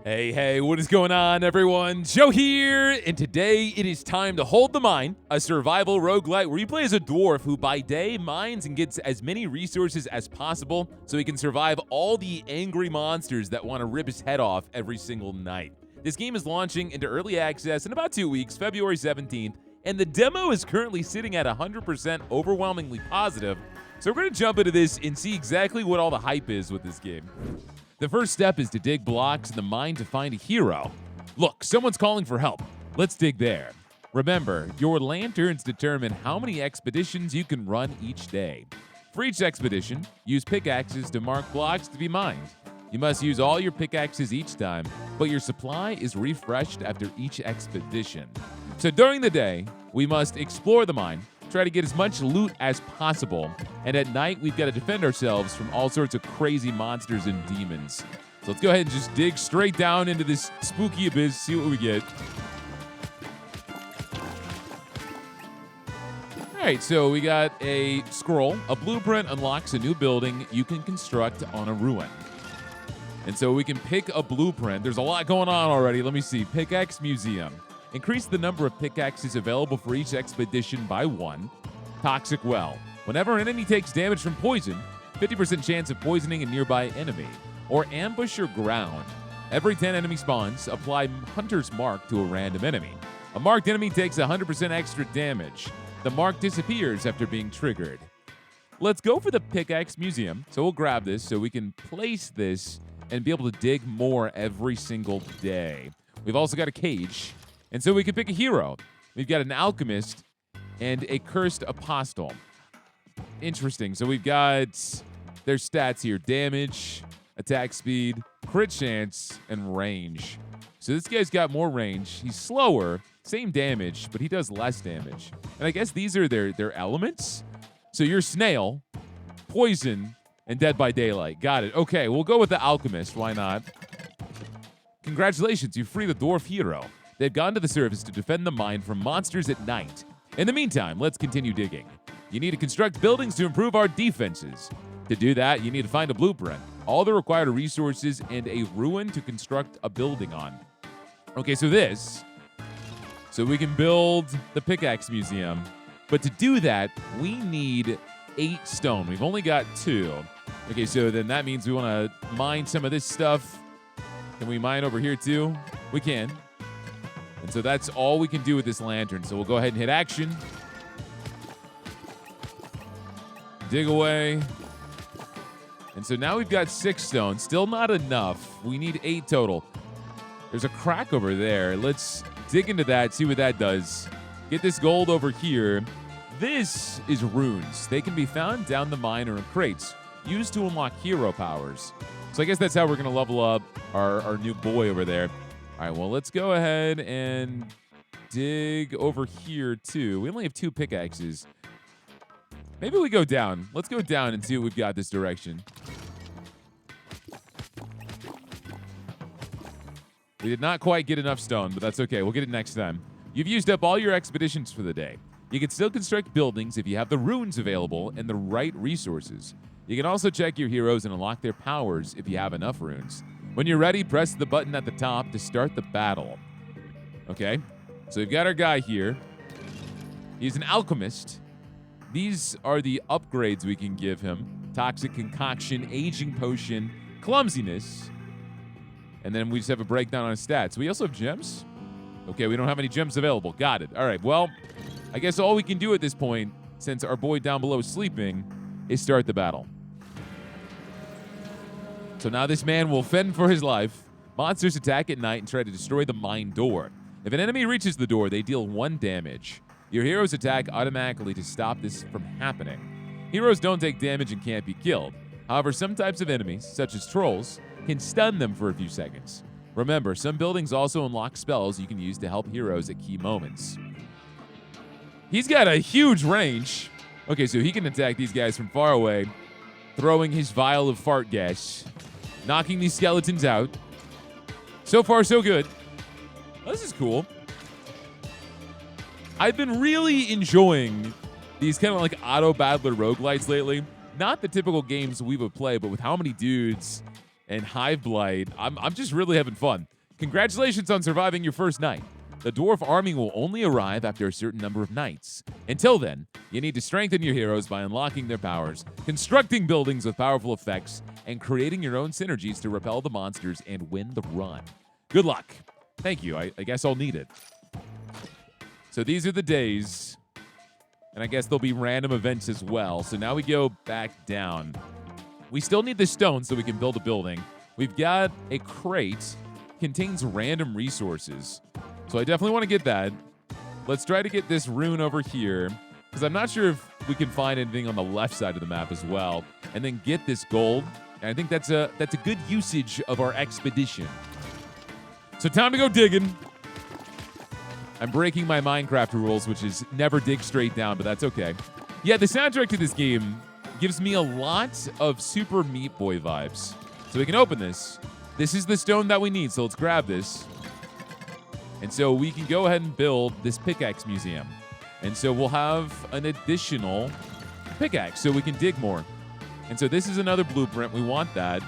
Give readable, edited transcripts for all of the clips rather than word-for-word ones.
Hey, what is going on, everyone? Joe here, and today it is time to Hold the Mine, a survival roguelite where you play as a dwarf who by day mines and gets as many resources as possible so he can survive all the angry monsters that want to rip his head off every single night. This game is launching into early access in about 2 weeks, February 17th, and the demo is currently sitting at 100% overwhelmingly positive, so we're going to jump into this and see exactly what all the hype is with this game. The first step is to dig blocks in the mine to find a hero. Look, someone's calling for help. Let's dig there. Remember, your lanterns determine how many expeditions you can run each day. For each expedition, use pickaxes to mark blocks to be mined. You must use all your pickaxes each time, but your supply is refreshed after each expedition. So during the day, we must explore the mine, try to get as much loot as possible, and at night we've got to defend ourselves from all sorts of crazy monsters and demons. So let's go ahead and just dig straight down into this spooky abyss, see what we get. Alright, so we got a scroll. A blueprint unlocks a new building you can construct on a ruin. And so we can pick a blueprint. There's a lot going on already. Let me see. Pickaxe Museum. Increase the number of pickaxes available for each expedition by 1. Toxic Well. Whenever an enemy takes damage from poison, 50% chance of poisoning a nearby enemy. Or Ambush or Ground. Every 10 enemy spawns, apply Hunter's Mark to a random enemy. A marked enemy takes 100% extra damage. The mark disappears after being triggered. Let's go for the Pickaxe Museum. So we'll grab this so we can place this and be able to dig more every single day. We've also got a cage. And so we can pick a hero. We've got an alchemist and a cursed apostle. Interesting. So we've got their stats here. Damage, attack speed, crit chance, and range. So this guy's got more range. He's slower, same damage, but he does less damage. And I guess these are their elements. So you're snail, poison, and dead by daylight. Got it. Okay, we'll go with the alchemist. Why not? Congratulations, you free the dwarf hero. They've gone to the surface to defend the mine from monsters at night. In the meantime, let's continue digging. You need to construct buildings to improve our defenses. To do that, you need to find a blueprint, all the required resources, and a ruin to construct a building on. Okay, so we can build the Pickaxe Museum. But to do that, we need 8 stone. We've only got 2. Okay, so then that means we want to mine some of this stuff. Can we mine over here too? We can. And so that's all we can do with this lantern. So we'll go ahead and hit action. Dig away. And so now we've got 6 stone. Still not enough. We need 8 total. There's a crack over there. Let's dig into that, see what that does. Get this gold over here. This is runes. They can be found down the mine or in crates, used to unlock hero powers. So I guess that's how we're going to level up our new boy over there. All right, well, let's go ahead and dig over here, too. We only have 2 pickaxes. Maybe we go down. Let's go down and see what we've got this direction. We did not quite get enough stone, but that's okay. We'll get it next time. You've used up all your expeditions for the day. You can still construct buildings if you have the runes available and the right resources. You can also check your heroes and unlock their powers if you have enough runes. When you're ready, press the button at the top to start the battle. Okay, so we've got our guy here. He's an alchemist. These are the upgrades we can give him. Toxic Concoction, Aging Potion, Clumsiness. And then we just have a breakdown on his stats. We also have gems. Okay, we don't have any gems available. Got it. All right, well, I guess all we can do at this point, since our boy down below is sleeping, is start the battle. So now this man will fend for his life. Monsters attack at night and try to destroy the mine door. If an enemy reaches the door, they deal 1 damage. Your heroes attack automatically to stop this from happening. Heroes don't take damage and can't be killed. However, some types of enemies, such as trolls, can stun them for a few seconds. Remember, some buildings also unlock spells you can use to help heroes at key moments. He's got a huge range. Okay, so he can attack these guys from far away, throwing his vial of fart gas, knocking these skeletons out. So far, so good. Oh, this is cool. I've been really enjoying these kind of like auto-battler roguelites lately. Not the typical games we would play, but with how many dudes and Hive Blight. I'm just really having fun. Congratulations on surviving your first night. The dwarf army will only arrive after a certain number of nights. Until then, you need to strengthen your heroes by unlocking their powers, constructing buildings with powerful effects, and creating your own synergies to repel the monsters and win the run. Good luck. Thank you. I guess I'll need it. So these are the days, and I guess there'll be random events as well. So now we go back down. We still need the stone so we can build a building. We've got a crate, contains random resources. So I definitely want to get that. Let's try to get this rune over here, because I'm not sure if we can find anything on the left side of the map as well, and then get this gold. And I think that's a good usage of our expedition. So time to go digging. I'm breaking my Minecraft rules, which is never dig straight down, but that's okay. Yeah, the soundtrack to this game gives me a lot of Super Meat Boy vibes. So we can open this. This is the stone that we need, so let's grab this. And so we can go ahead and build this pickaxe museum. And so we'll have an additional pickaxe so we can dig more. And so this is another blueprint. We want that.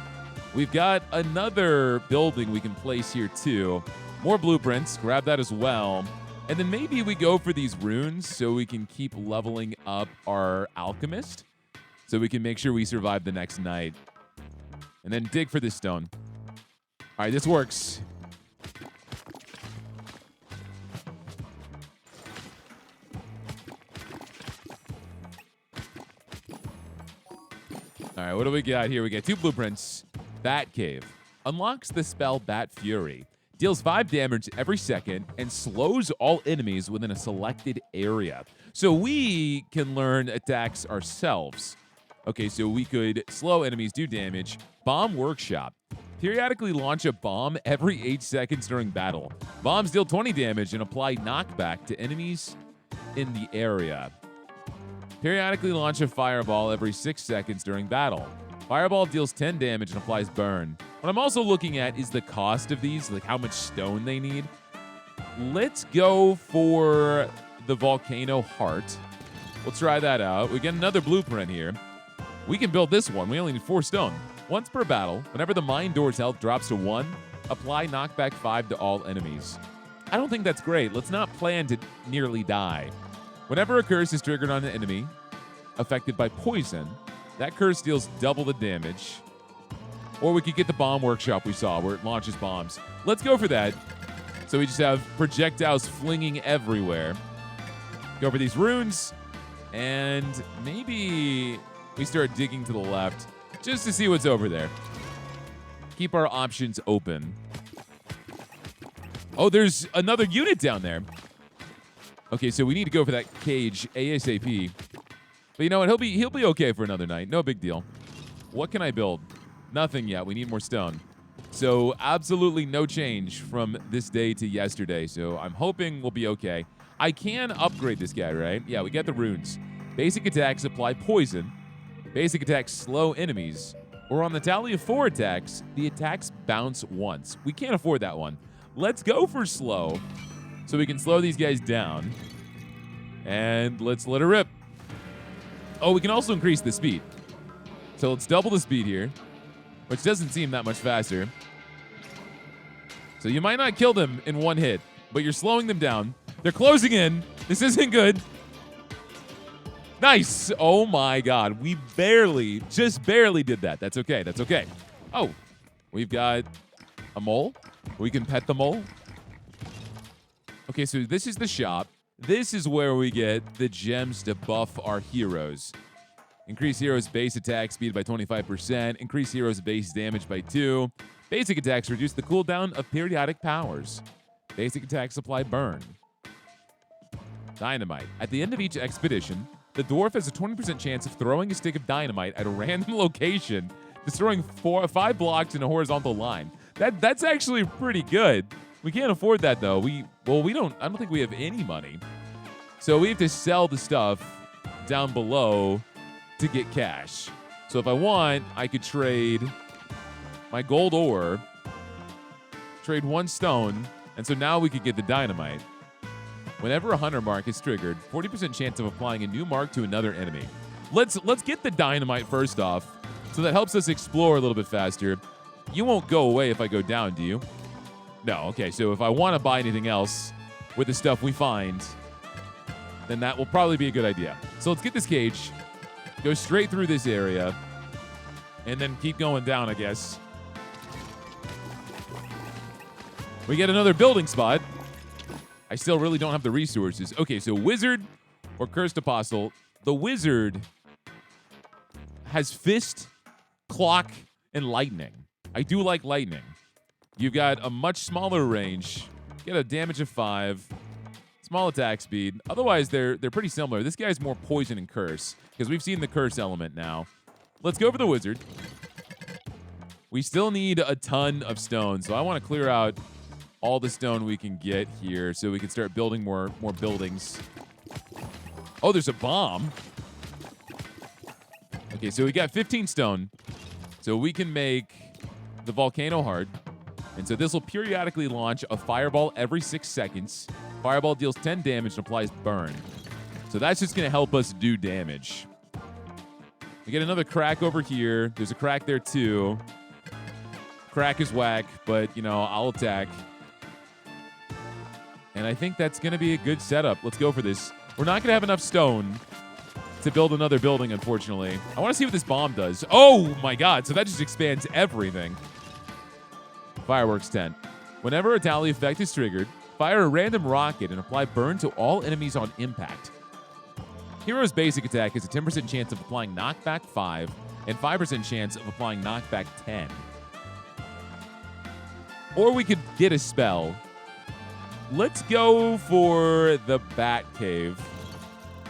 We've got another building we can place here too. More blueprints. Grab that as well. And then maybe we go for these runes so we can keep leveling up our alchemist so we can make sure we survive the next night. And then dig for this stone. All right, this works. All right, what do we got here? We got 2 blueprints. Bat Cave. Unlocks the spell Bat Fury. Deals 5 damage every second and slows all enemies within a selected area. So we can learn attacks ourselves. Okay, so we could slow enemies, do damage. Bomb Workshop. Periodically launch a bomb every 8 seconds during battle. Bombs deal 20 damage and apply knockback to enemies in the area. Periodically launch a fireball every 6 seconds during battle. Fireball deals 10 damage and applies burn. What I'm also looking at is the cost of these, like how much stone they need. Let's go for the Volcano Heart. We'll try that out. We get another blueprint here. We can build this one. We only need 4 stone. Once per battle, whenever the mine door's health drops to 1, apply knockback 5 to all enemies. I don't think that's great. Let's not plan to nearly die. Whenever a curse is triggered on an enemy affected by poison, that curse deals double the damage. Or we could get the Bomb Workshop we saw, where it launches bombs. Let's go for that. So we just have projectiles flinging everywhere. Go for these runes, and maybe we start digging to the left just to see what's over there. Keep our options open. Oh, there's another unit down there. Okay, so we need to go for that cage ASAP. But you know what? He'll be okay for another night. No big deal. What can I build? Nothing yet. We need more stone. So absolutely no change from this day to yesterday. So I'm hoping we'll be okay. I can upgrade this guy, right? Yeah, we get the runes. Basic attacks apply poison. Basic attacks slow enemies. Or on the tally of 4 attacks, the attacks bounce once. We can't afford that one. Let's go for slow so we can slow these guys down. And let's let her rip. Oh, we can also increase the speed. So let's double the speed here, which doesn't seem that much faster. So you might not kill them in 1 hit, but you're slowing them down. They're closing in. This isn't good. Nice. Oh my God. We just barely did that. That's okay. That's okay. Oh, we've got a mole. We can pet the mole. Okay, so this is the shop. This is where we get the gems to buff our heroes. Increase heroes' base attack speed by 25%. Increase heroes' base damage by 2. Basic attacks reduce the cooldown of periodic powers. Basic attacks apply burn. Dynamite. At the end of each expedition, the dwarf has a 20% chance of throwing a stick of dynamite at a random location, destroying 5 blocks in a horizontal line. That's actually pretty good. We can't afford that though. I don't think we have any money. So we have to sell the stuff down below to get cash. So if I want, I could trade my gold ore, trade 1 stone, and so now we could get the dynamite. Whenever a hunter mark is triggered, 40% chance of applying a new mark to another enemy. Let's get the dynamite first off, so that helps us explore a little bit faster. You won't go away if I go down, do you? No. Okay, so if I want to buy anything else with the stuff we find, then that will probably be a good idea. So let's get this cage, go straight through this area, and then keep going down, I guess. We get another building spot. I still really don't have the resources. Okay, so wizard or cursed apostle. The wizard has fist, clock, and lightning. I do like lightning. You've got a much smaller range. Get a damage of 5. Small attack speed. Otherwise, they're pretty similar. This guy's more poison and curse because we've seen the curse element now. Let's go for the wizard. We still need a ton of stone, so I want to clear out all the stone we can get here so we can start building more buildings. Oh, there's a bomb. Okay, so we got 15 stone. So we can make the volcano heart. And so this will periodically launch a fireball every 6 seconds. Fireball deals 10 damage and applies burn. So that's just going to help us do damage. We get another crack over here. There's a crack there too. Crack is whack, but, you know, I'll attack. And I think that's going to be a good setup. Let's go for this. We're not going to have enough stone to build another building, unfortunately. I want to see what this bomb does. Oh, my God. So that just expands everything. Fireworks 10. Whenever a tally effect is triggered, fire a random rocket and apply burn to all enemies on impact. Hero's basic attack has a 10% chance of applying knockback 5 and 5% chance of applying knockback 10. Or we could get a spell. Let's go for the Bat Cave.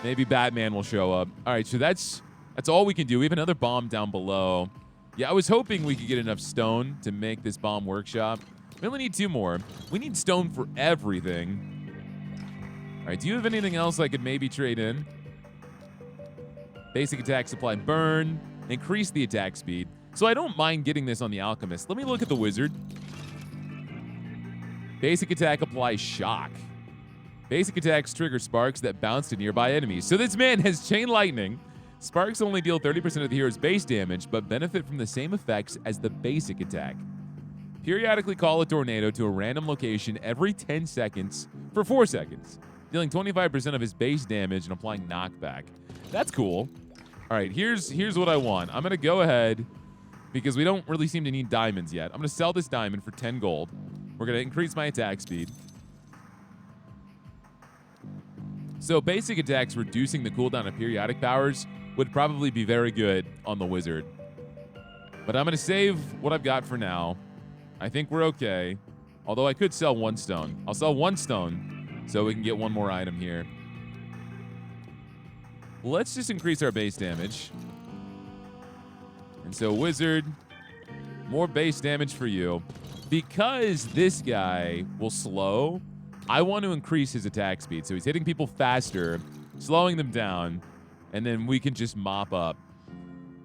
Maybe Batman will show up. All right, so that's all we can do. We have another bomb down below. Yeah, I was hoping we could get enough stone to make this bomb workshop. We only need 2 more. We need stone for everything. All right, do you have anything else I could maybe trade in? Basic attack, supply burn, increase the attack speed. So I don't mind getting this on the alchemist. Let me look at the wizard. Basic attack applies shock. Basic attacks trigger sparks that bounce to nearby enemies. So this man has chain lightning. Sparks only deal 30% of the hero's base damage, but benefit from the same effects as the basic attack. Periodically call a tornado to a random location every 10 seconds for 4 seconds, dealing 25% of his base damage and applying knockback. That's cool. All right, here's what I want. I'm going to go ahead, because we don't really seem to need diamonds yet. I'm going to sell this diamond for 10 gold. We're going to increase my attack speed. So basic attacks reducing the cooldown of periodic powers would probably be very good on the wizard. But I'm going to save what I've got for now. I think we're okay. Although I could sell 1 stone. I'll sell 1 stone so we can get 1 more item here. Let's just increase our base damage. And so wizard, more base damage for you. Because this guy will slow, I want to increase his attack speed. So he's hitting people faster, slowing them down, and then we can just mop up.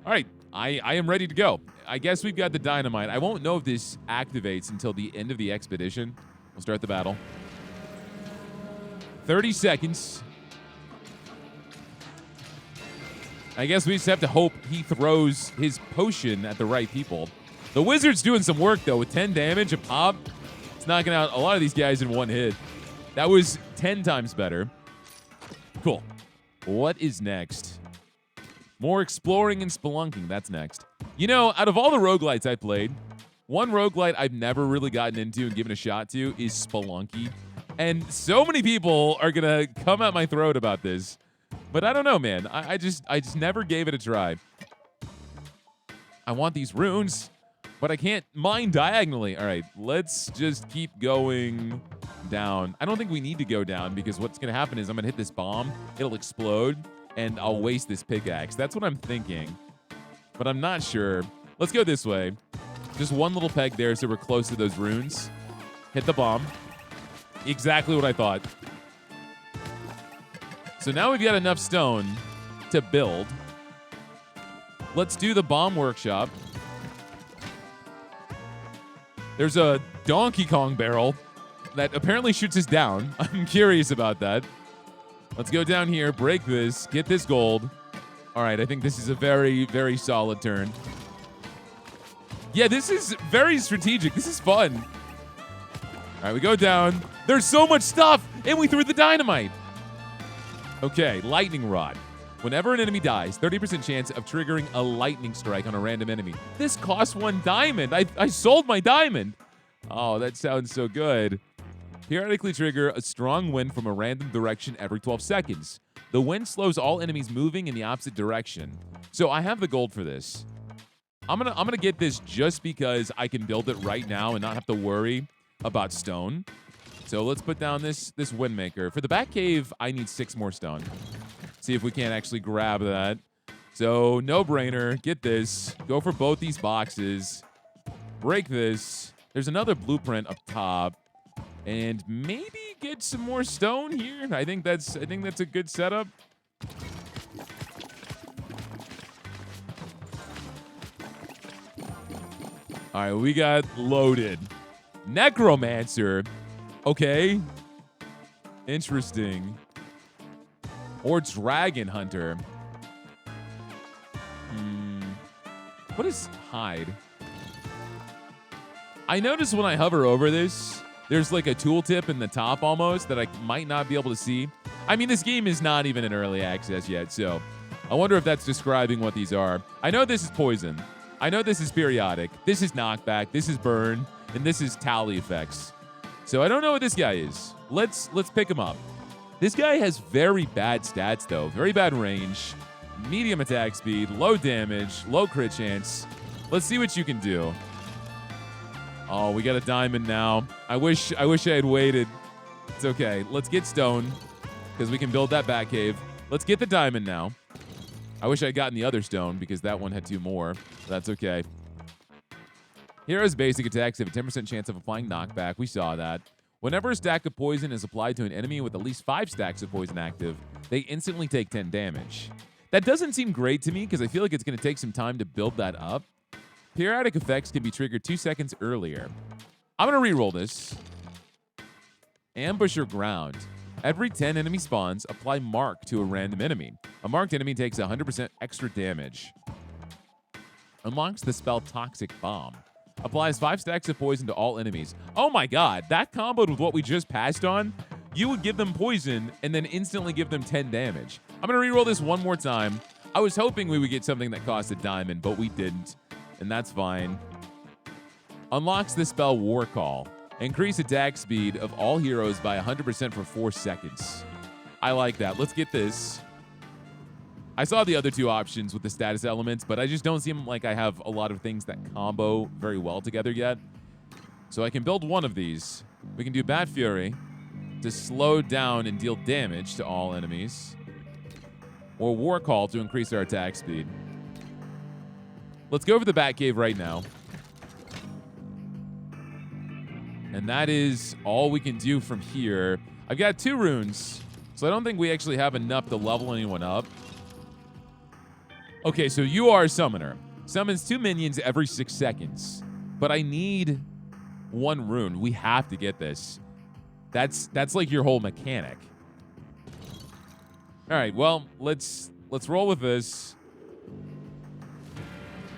All right, I am ready to go. I guess we've got the dynamite. I won't know if this activates until the end of the expedition. We'll start the battle. 30 seconds. I guess we just have to hope he throws his potion at the right people. The wizard's doing some work, though, with 10 damage, a pop. It's knocking out a lot of these guys in 1 hit. That was 10 times better. Cool. What is next? More exploring and spelunking. That's next. You know, out of all the roguelites I played, one roguelite I've never really gotten into and given a shot to is Spelunky. And so many people are going to come at my throat about this. But I don't know, man. I just never gave it a try. I want these runes, but I can't mine diagonally. All right, let's just keep going down. I don't think we need to go down because what's going to happen is I'm going to hit this bomb. It'll explode, and I'll waste this pickaxe. That's what I'm thinking, but I'm not sure. Let's go this way. Just 1 little peg there so we're close to those runes. Hit the bomb. Exactly what I thought. So now we've got enough stone to build. Let's do the bomb workshop. There's a Donkey Kong barrel that apparently shoots us down. I'm curious about that. Let's go down here, break this, get this gold. All right, I think this is a very, very solid turn. Yeah, this is very strategic. This is fun. All right, we go down. There's so much stuff, and we threw the dynamite. Okay, lightning rod. Whenever an enemy dies, 30% chance of triggering a lightning strike on a random enemy. This costs 1 diamond. I sold my diamond. Oh, that sounds so good. Periodically trigger a strong wind from a random direction every 12 seconds. The wind slows all enemies moving in the opposite direction. So I have the gold for this. I'm gonna get this just because I can build it right now and not have to worry about stone. So let's put down this wind maker. For the back cave, I need 6 more stone. See if we can't actually grab that. So no brainer, get this. Go for both these boxes. Break this. There's another blueprint up top. And maybe get some more stone here. I think that's a good setup. All right, we got loaded. Necromancer. Okay. Interesting. Or Dragon Hunter. What is hide? I notice when I hover over this, there's like a tooltip in the top almost that I might not be able to see. I mean, this game is not even in early access yet, so I wonder if that's describing what these are. I know this is poison. I know this is periodic. This is knockback. This is burn. And this is tally effects. So I don't know what this guy is. Let's pick him up. This guy has very bad stats, though. Very bad range, medium attack speed, low damage, low crit chance. Let's see what you can do. Oh, we got a diamond now. I wish I had waited. It's okay. Let's get stone because we can build that back cave. Let's get the diamond now. I wish I had gotten the other stone because that one had 2 more. That's okay. Heroes' basic attacks have a 10% chance of applying knockback. We saw that. Whenever a stack of poison is applied to an enemy with at least 5 stacks of poison active, they instantly take 10 damage. That doesn't seem great to me because I feel like it's going to take some time to build that up. Periodic effects can be triggered 2 seconds earlier. I'm going to re-roll this. Ambush or ground. Every 10 enemy spawns, apply mark to a random enemy. A marked enemy takes 100% extra damage. Unlocks the spell Toxic Bomb. Applies 5 stacks of poison to all enemies. Oh my god, that comboed with what we just passed on. You would give them poison and then instantly give them 10 damage. I'm going to reroll this one more time. I was hoping we would get something that cost a diamond, but we didn't. And that's fine. Unlocks the spell War Call. Increase attack speed of all heroes by 100% for 4 seconds. I like that. Let's get this. I saw the other 2 options with the status elements, but I just don't seem like I have a lot of things that combo very well together yet. So I can build one of these. We can do Bat Fury to slow down and deal damage to all enemies. Or War Call to increase our attack speed. Let's go over the Batcave right now. And that is all we can do from here. I've got 2 runes, so I don't think we actually have enough to level anyone up. Okay, so you are a summoner. Summons 2 minions every 6 seconds. But I need 1 rune. We have to get this. That's like your whole mechanic. All right, well, let's roll with this.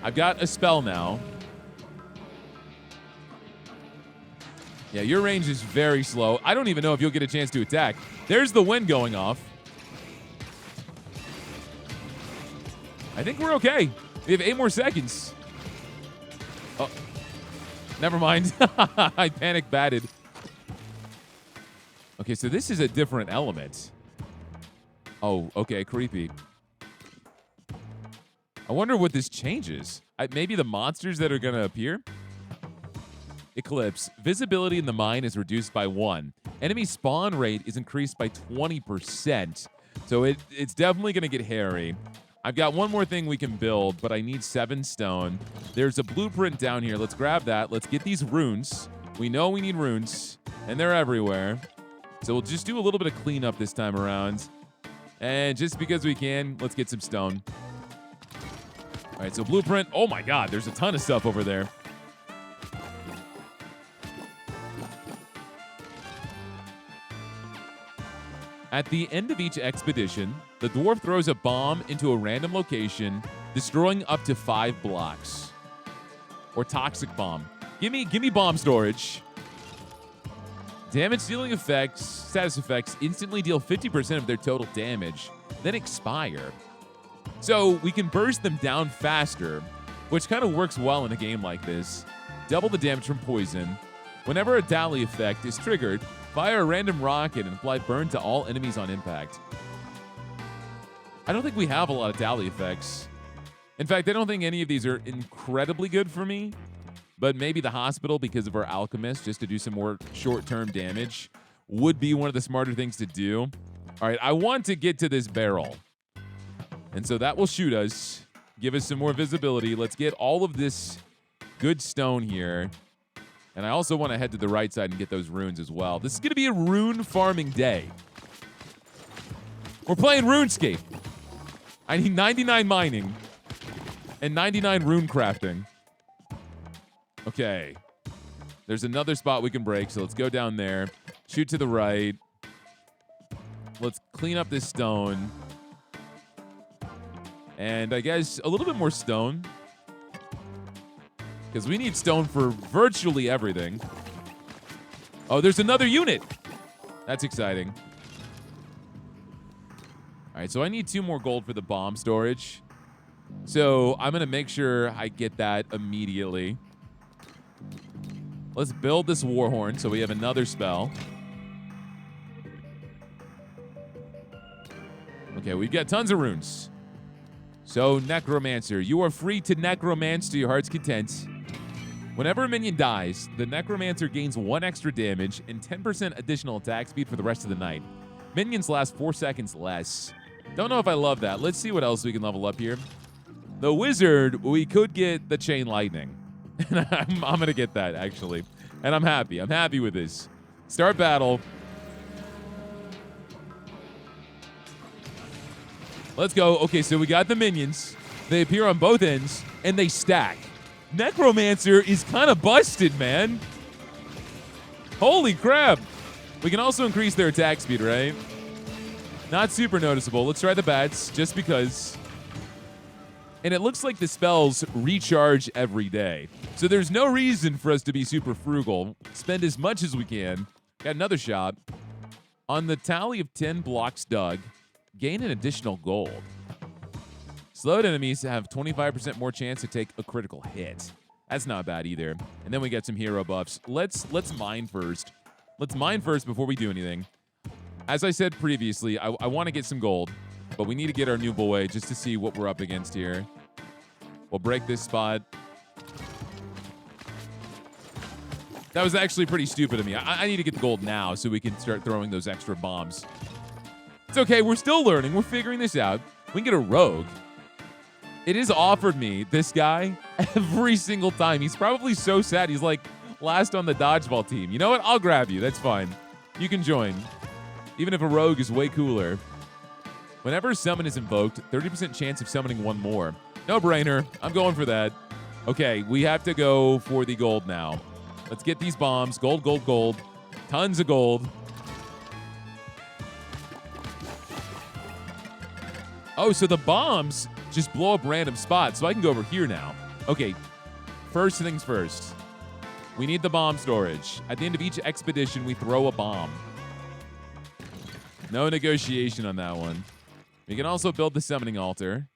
I've got a spell now. Yeah, your range is very slow. I don't even know if you'll get a chance to attack. There's the wind going off. I think we're okay. We have 8 more seconds. Oh, never mind. I panic batted. Okay, so this is a different element. Oh, okay, creepy. I wonder what this changes. Maybe the monsters that are going to appear? Eclipse. Visibility in the mine is reduced by 1. Enemy spawn rate is increased by 20%. So it's definitely going to get hairy. I've got 1 more thing we can build, but I need 7 stone. There's a blueprint down here. Let's grab that. Let's get these runes. We know we need runes, and they're everywhere. So we'll just do a little bit of cleanup this time around. And just because we can, let's get some stone. All right, so blueprint. Oh my god, there's a ton of stuff over there. At the end of each expedition, the dwarf throws a bomb into a random location, destroying up to 5 blocks. or toxic bomb. Give me bomb storage. Damage dealing effects, status effects instantly deal 50% of their total damage, then expire. So we can burst them down faster, which kind of works well in a game like this. Double the damage from poison. Whenever a Dally effect is triggered, fire a random rocket and apply burn to all enemies on impact. I don't think we have a lot of Dally effects. In fact, I don't think any of these are incredibly good for me, but maybe the hospital, because of our alchemist, just to do some more short-term damage, would be one of the smarter things to do. All right, I want to get to this barrel. And so that will shoot us, give us some more visibility. Let's get all of this good stone here. And I also want to head to the right side and get those runes as well. This is going to be a rune farming day. We're playing RuneScape. I need 99 mining and 99 rune crafting. Okay. There's another spot we can break, so let's go down there. Shoot to the right. Let's clean up this stone. And I guess a little bit more stone, because we need stone for virtually everything. Oh, there's another unit. That's exciting. All right, so I need 2 more gold for the bomb storage. So I'm going to make sure I get that immediately. Let's build this Warhorn so we have another spell. Okay, we've got tons of runes. So, Necromancer, you are free to necromance to your heart's content. Whenever a minion dies, the Necromancer gains 1 extra damage and 10% additional attack speed for the rest of the night. Minions last 4 seconds less. Don't know if I love that. Let's see what else we can level up here. The Wizard, we could get the Chain Lightning. And I'm going to get that, actually. And I'm happy. I'm happy with this. Start battle. Let's go. Okay, so we got the minions. They appear on both ends, and they stack. Necromancer is kind of busted, man. Holy crap. We can also increase their attack speed, right? Not super noticeable. Let's try the bats, just because. And it looks like the spells recharge every day. So there's no reason for us to be super frugal. Spend as much as we can. Got another shot. On the tally of 10 blocks dug, gain an additional gold. Slowed enemies have 25% more chance to take a critical hit. That's not bad either. And then we get some hero buffs. Let's mine first. Let's mine first before we do anything. As I said previously, I want to get some gold, but we need to get our new boy just to see what we're up against here. We'll break this spot. That was actually pretty stupid of me. I need to get the gold now so we can start throwing those extra bombs. It's okay. We're still learning. We're figuring this out. We can get a rogue. It has offered me this guy every single time. He's probably so sad. He's like last on the dodgeball team. You know what? I'll grab you. That's fine. You can join. Even if a rogue is way cooler. Whenever a summon is invoked, 30% chance of summoning 1 more. No brainer. I'm going for that. Okay, we have to go for the gold now. Let's get these bombs. Gold, gold, gold. Tons of gold. Oh, so the bombs just blow up random spots, so I can go over here now. Okay, first things first. We need the bomb storage. At the end of each expedition, we throw a bomb. No negotiation on that one. We can also build the summoning altar.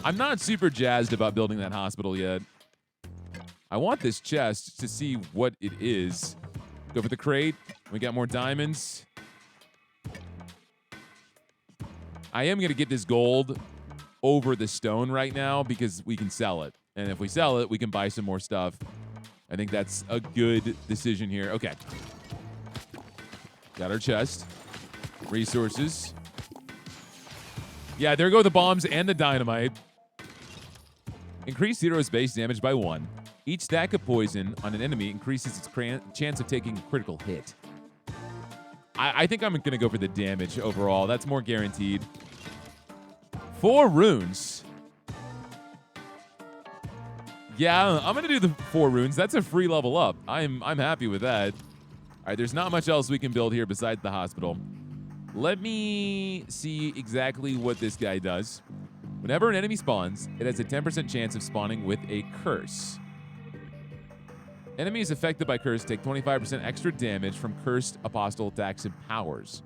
I'm not super jazzed about building that hospital yet. I want this chest to see what it is. Go for the crate. We got more diamonds. I am going to get this gold over the stone right now because we can sell it. And if we sell it, we can buy some more stuff. I think that's a good decision here. Okay. Got our chest. Resources. Yeah, there go the bombs and the dynamite. Increase hero's base damage by 1. Each stack of poison on an enemy increases its chance of taking a critical hit. I think I'm going to go for the damage overall. That's more guaranteed. 4 runes. Yeah, I'm going to do the 4 runes. That's a free level up. I'm happy with that. All right, there's not much else we can build here besides the hospital. Let me see exactly what this guy does. Whenever an enemy spawns, it has a 10% chance of spawning with a curse. Enemies affected by curse take 25% extra damage from cursed apostle attacks and powers.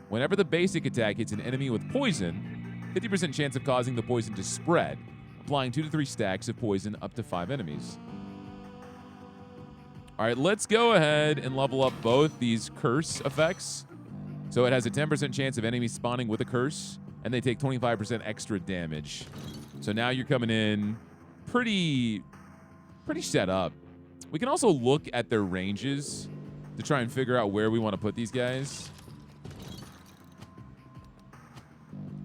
Whenever the basic attack hits an enemy with poison, 50% chance of causing the poison to spread, applying 2 to 3 stacks of poison up to 5 enemies. All right, let's go ahead and level up both these curse effects. So it has a 10% chance of enemies spawning with a curse, and they take 25% extra damage. So now you're coming in pretty set up. We can also look at their ranges to try and figure out where we want to put these guys.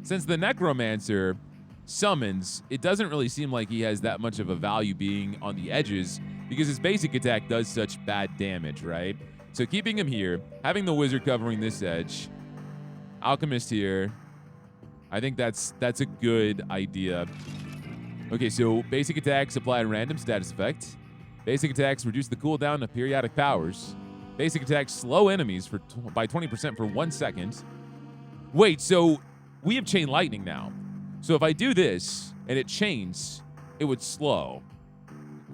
Since the necromancer summons, it doesn't really seem like he has that much of a value being on the edges because his basic attack does such bad damage, right? So keeping him here, having the wizard covering this edge, alchemist here, I think that's a good idea. Okay, so basic attacks apply a random status effect. Basic attacks reduce the cooldown of periodic powers. Basic attacks slow enemies by 20% for 1 second. Wait, so we have chain lightning now. So if I do this and it chains, it would slow.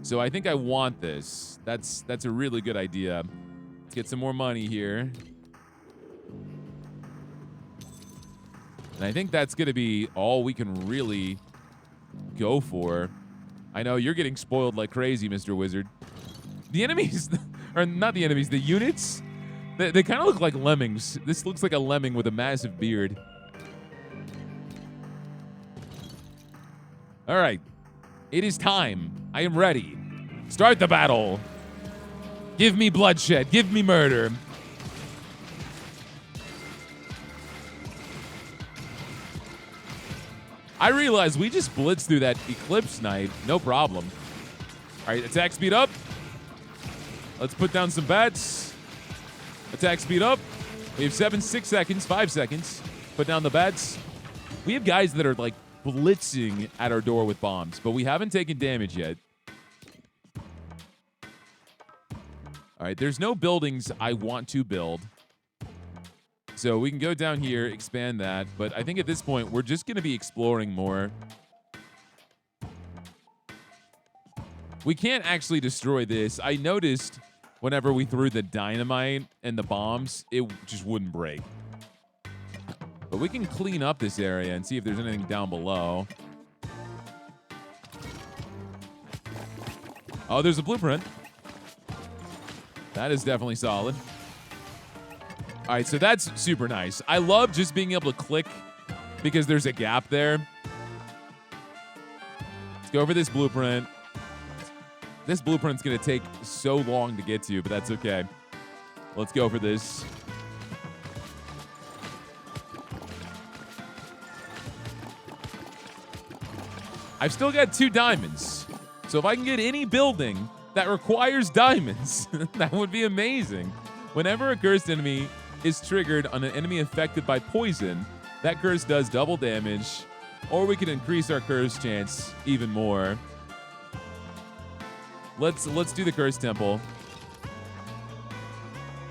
So I think I want this. That's a really good idea. Let's get some more money here. And I think that's going to be all we can really go for. I know you're getting spoiled like crazy, Mr. Wizard. The enemies, or not the enemies, the units, they kind of look like lemmings. This looks like a lemming with a massive beard. All right, it is time. I am ready. Start the battle. Give me bloodshed. Give me murder. I realize we just blitzed through that Eclipse Knight. No problem. All right, attack speed up. Let's put down some bats. Attack speed up. We have 6 seconds, 5 seconds. Put down the bats. We have guys that are like blitzing at our door with bombs, but we haven't taken damage yet. All right, there's no buildings I want to build. So we can go down here, expand that. But I think at this point, we're just going to be exploring more. We can't actually destroy this. I noticed whenever we threw the dynamite and the bombs, it just wouldn't break. But we can clean up this area and see if there's anything down below. Oh, there's a blueprint. That is definitely solid. All right, so that's super nice. I love just being able to click because there's a gap there. Let's go over this blueprint. This blueprint's going to take so long to get to, but that's okay. Let's go for this. I've still got 2 diamonds. So if I can get any building that requires diamonds, that would be amazing. Whenever a cursed enemy is triggered on an enemy affected by poison, that curse does double damage, or we can increase our curse chance even more. Let's do the curse temple.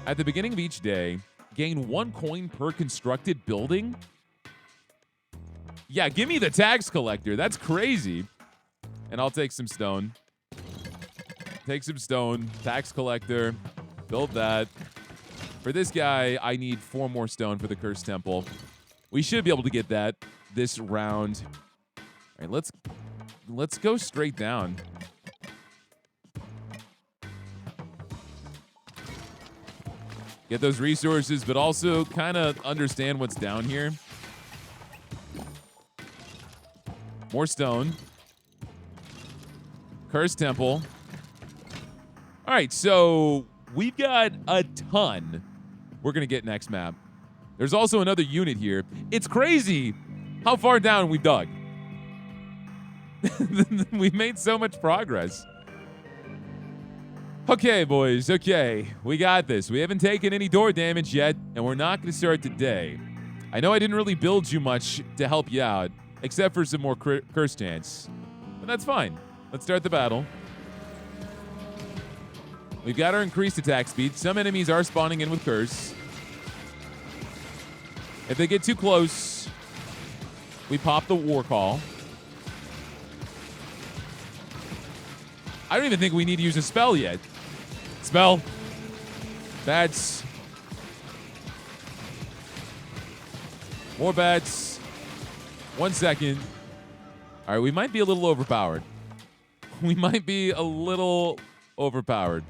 At the beginning of each day, gain 1 coin per constructed building. Yeah, give me the tax collector. That's crazy. And I'll take some stone. Take some stone. Tax collector. Build that. For this guy, I need 4 more stone for the cursed temple. We should be able to get that this round. All right, let's go straight down. Get those resources, but also kind of understand what's down here. More stone. Cursed temple. All right, so we've got a ton we're going to get next map. There's also another unit here. It's crazy how far down we've dug. We've made so much progress. Okay, boys. Okay, we got this. We haven't taken any door damage yet, and we're not going to start today. I know I didn't really build you much to help you out, except for some more curse chance. But that's fine. Let's start the battle. We've got our increased attack speed. Some enemies are spawning in with curse. If they get too close, We pop the war call. I don't even think we need to use a spell yet. Spell. Bats. More bats. 1 second. All right, we might be a little overpowered. We might be a little overpowered.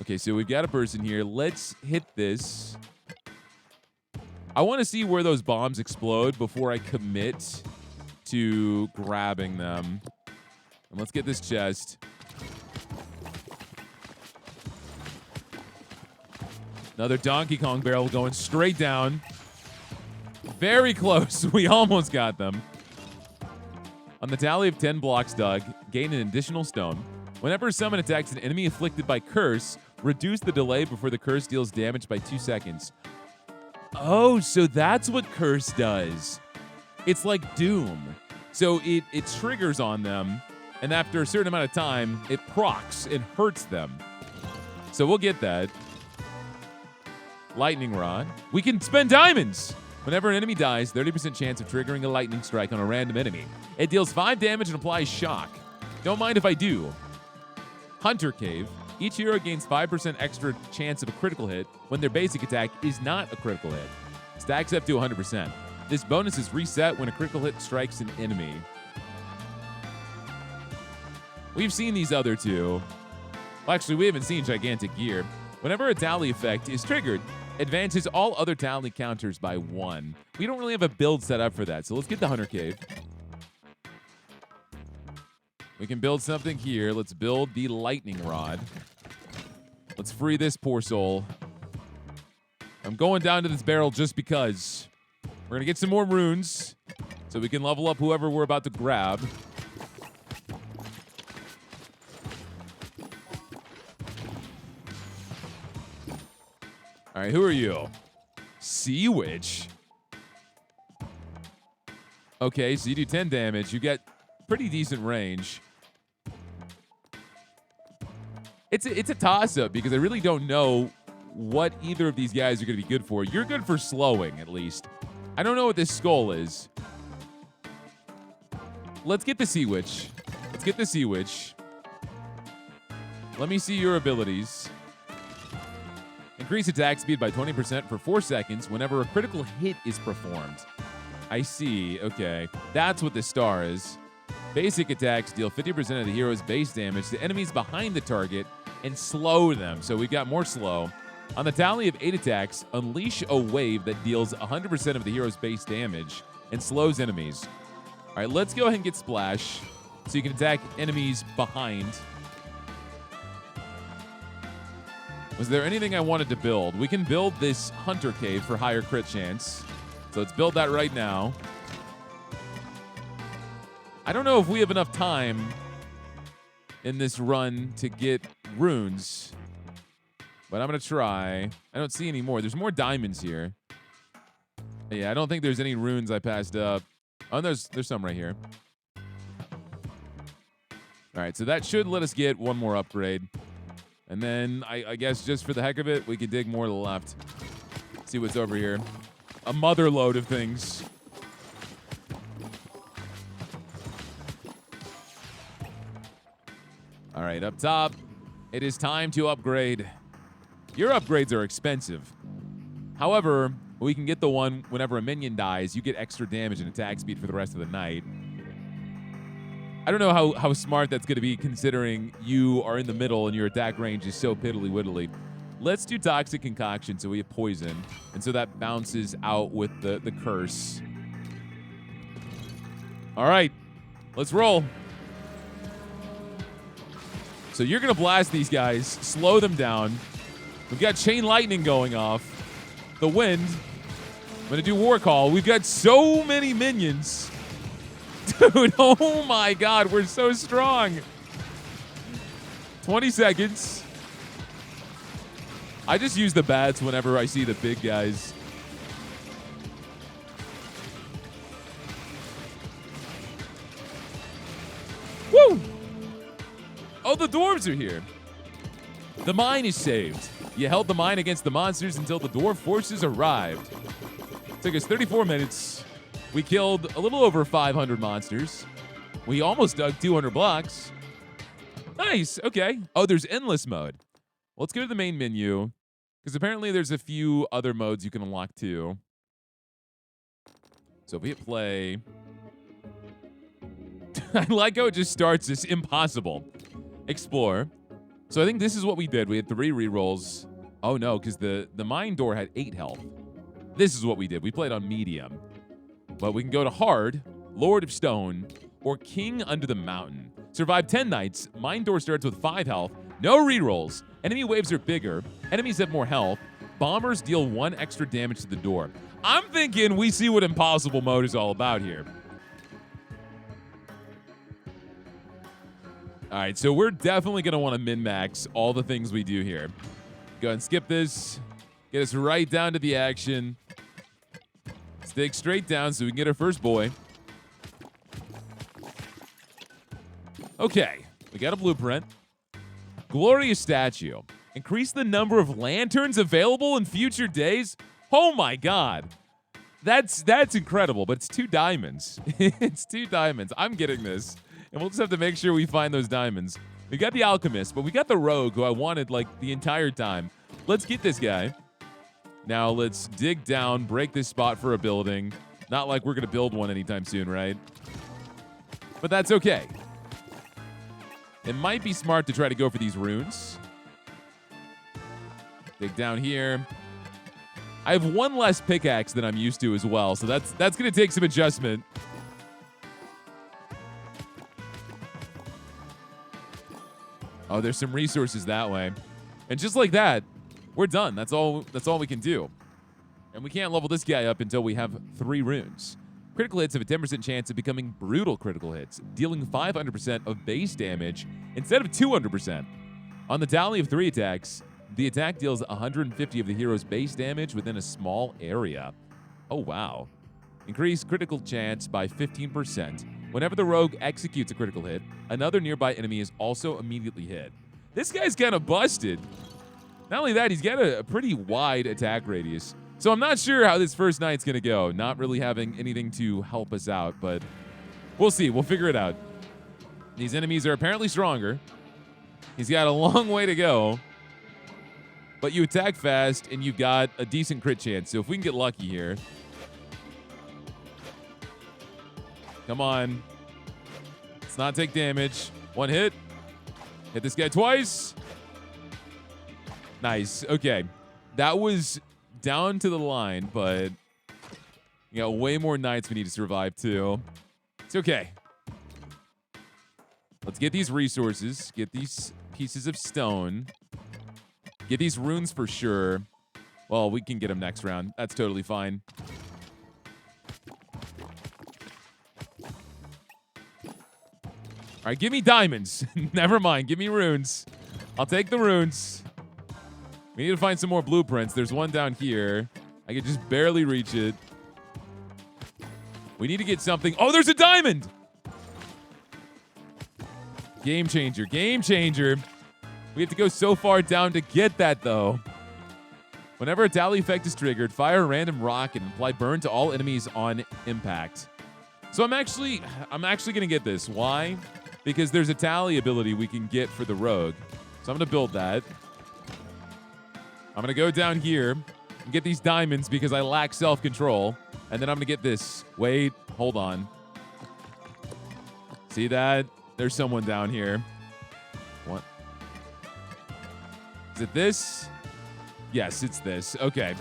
Okay, so we've got a person here. Let's hit this. I want to see where those bombs explode before I commit to grabbing them. And let's get this chest. Another Donkey Kong barrel going straight down. Very close. We almost got them. On the tally of 10 blocks dug, gain an additional stone. Whenever a summon attacks an enemy afflicted by curse, reduce the delay before the curse deals damage by 2 seconds. Oh, so that's what curse does. It's like Doom. So it triggers on them, and after a certain amount of time, it procs and hurts them. So we'll get that. Lightning Rod. We can spend diamonds! Whenever an enemy dies, 30% chance of triggering a lightning strike on a random enemy. It deals 5 damage and applies shock. Don't mind if I do. Hunter Cave. Each hero gains 5% extra chance of a critical hit when their basic attack is not a critical hit. Stacks up to 100%. This bonus is reset when a critical hit strikes an enemy. We've seen these other two. Well, actually, we haven't seen Gigantic Gear. Whenever a tally effect is triggered, advances all other tally counters by 1. We don't really have a build set up for that, so let's get the Hunter Cave. We can build something here. Let's build the Lightning Rod. Let's free this poor soul. I'm going down to this barrel just because. We're going to get some more runes so we can level up whoever we're about to grab. All right, who are you? Sea Witch. Okay, so you do 10 damage. You get pretty decent range. It's a toss-up because I really don't know what either of these guys are going to be good for. You're good for slowing, at least. I don't know what this skull is. Let's get the Sea Witch. Let's get the Sea Witch. Let me see your abilities. Increase attack speed by 20% for 4 seconds whenever a critical hit is performed. I see. Okay. That's what the star is. Basic attacks deal 50% of the hero's base damage to enemies behind the target and slow them. So we've got more slow. On the tally of 8 attacks, unleash a wave that deals 100% of the hero's base damage and slows enemies. All right, let's go ahead and get Splash so you can attack enemies behind. Was there anything I wanted to build? We can build this Hunter Cave for higher crit chance. So let's build that right now. I don't know if we have enough time in this run to get runes, but I'm going to try. I don't see any more. There's more diamonds here. Yeah, I don't think there's any runes I passed up. Oh, there's some right here. All right, so that should let us get one more upgrade. And then, I guess just for the heck of it, we can dig more to the left. See what's over here. A mother load of things. All right, up top, it is time to upgrade. Your upgrades are expensive. However, we can get the one whenever a minion dies, you get extra damage and attack speed for the rest of the night. I don't know how smart that's going to be considering you are in the middle and your attack range is so piddly-widdly. Let's do Toxic Concoction so we have poison, and so that bounces out with the curse. All right, let's roll. So you're going to blast these guys, slow them down. We've got Chain Lightning going off. The Wind. I'm going to do War Call. We've got so many minions. Dude, oh my God, we're so strong. 20 seconds. I just use the bats whenever I see the big guys. Woo! Oh, the dwarves are here. The mine is saved. You held the mine against the monsters until the dwarf forces arrived. Took us 34 minutes. We killed a little over 500 monsters. We almost dug 200 blocks. Nice. Okay. Oh, there's endless mode. Let's go to the main menu, because apparently there's a few other modes you can unlock too. So if we hit play, I like how it just starts this impossible. Explore. So I think this is what we did. We had 3 rerolls. Oh no, because the mine door had 8 health. This is what we did. We played on medium. But we can go to hard, Lord of Stone, or King Under the Mountain. Survive 10 nights. Mine door starts with 5 health. No rerolls. Enemy waves are bigger. Enemies have more health. Bombers deal 1 extra damage to the door. I'm thinking we see what impossible mode is all about here. All right, so we're definitely going to want to min-max all the things we do here. Go ahead and skip this. Get us right down to the action. Stick straight down so we can get our first boy. Okay, we got a blueprint. Glorious statue. Increase the number of lanterns available in future days. Oh my god. That's incredible, but it's 2 diamonds. It's 2 diamonds. I'm getting this. And we'll just have to make sure we find those diamonds. We got the alchemist, but we got the rogue who I wanted like the entire time. Let's get this guy. Now let's dig down, break this spot for a building. Not like we're going to build one anytime soon, right? But that's okay. It might be smart to try to go for these runes. Dig down here. I have 1 less pickaxe than I'm used to as well, so that's going to take some adjustment. Oh, there's some resources that way. And just like that, we're done. That's all we can do. And we can't level this guy up until we have 3 runes. Critical hits have a 10% chance of becoming brutal critical hits, dealing 500% of base damage instead of 200%. On the tally of 3 attacks, the attack deals 150 of the hero's base damage within a small area. Oh, wow. Increase critical chance by 15%. Whenever the rogue executes a critical hit, another nearby enemy is also immediately hit. This guy's kind of busted. Not only that, he's got a pretty wide attack radius. So I'm not sure how this first night's going to go. Not really having anything to help us out, but we'll see. We'll figure it out. These enemies are apparently stronger. He's got a long way to go. But you attack fast, and you've got a decent crit chance. So if we can get lucky here. Come on. Let's not take damage. 1 hit. Hit this guy twice. Nice. Okay. That was down to the line, but you got way more nights we need to survive too. It's okay. Let's get these resources. Get these pieces of stone. Get these runes for sure. Well, we can get them next round. That's totally fine. All right, give me diamonds. Never mind. Give me runes. I'll take the runes. We need to find some more blueprints. There's one down here. I can just barely reach it. We need to get something. Oh, there's a diamond! Game changer. Game changer. We have to go so far down to get that, though. Whenever a tally effect is triggered, fire a random rock and apply burn to all enemies on impact. So I'm actually going to get this. Why? Because there's a tally ability we can get for the rogue. So I'm going to build that. I'm going to go down here and get these diamonds because I lack self-control. And then I'm going to get this. Wait, hold on. See that? There's someone down here. What? Is it this? Yes, it's this. Okay.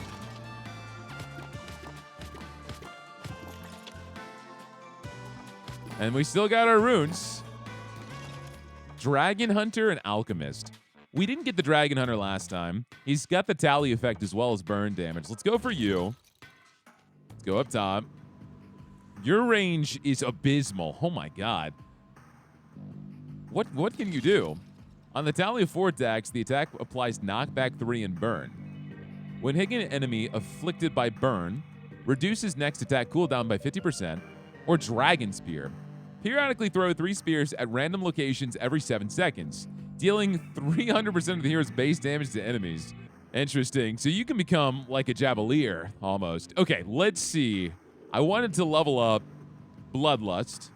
And we still got our runes. Dragon Hunter and Alchemist. We didn't get the Dragon Hunter last time. He's got the tally effect as well as burn damage. Let's go for you. Let's go up top. Your range is abysmal. Oh my god. What can you do? On the tally of 4 attacks, the attack applies knockback 3 and burn. When hitting an enemy afflicted by burn, reduces next attack cooldown by 50%, or Dragon Spear. Periodically throw 3 spears at random locations every 7 seconds, dealing 300% of the hero's base damage to enemies. Interesting. So you can become like a Javelier, almost. Okay, let's see. I wanted to level up Bloodlust.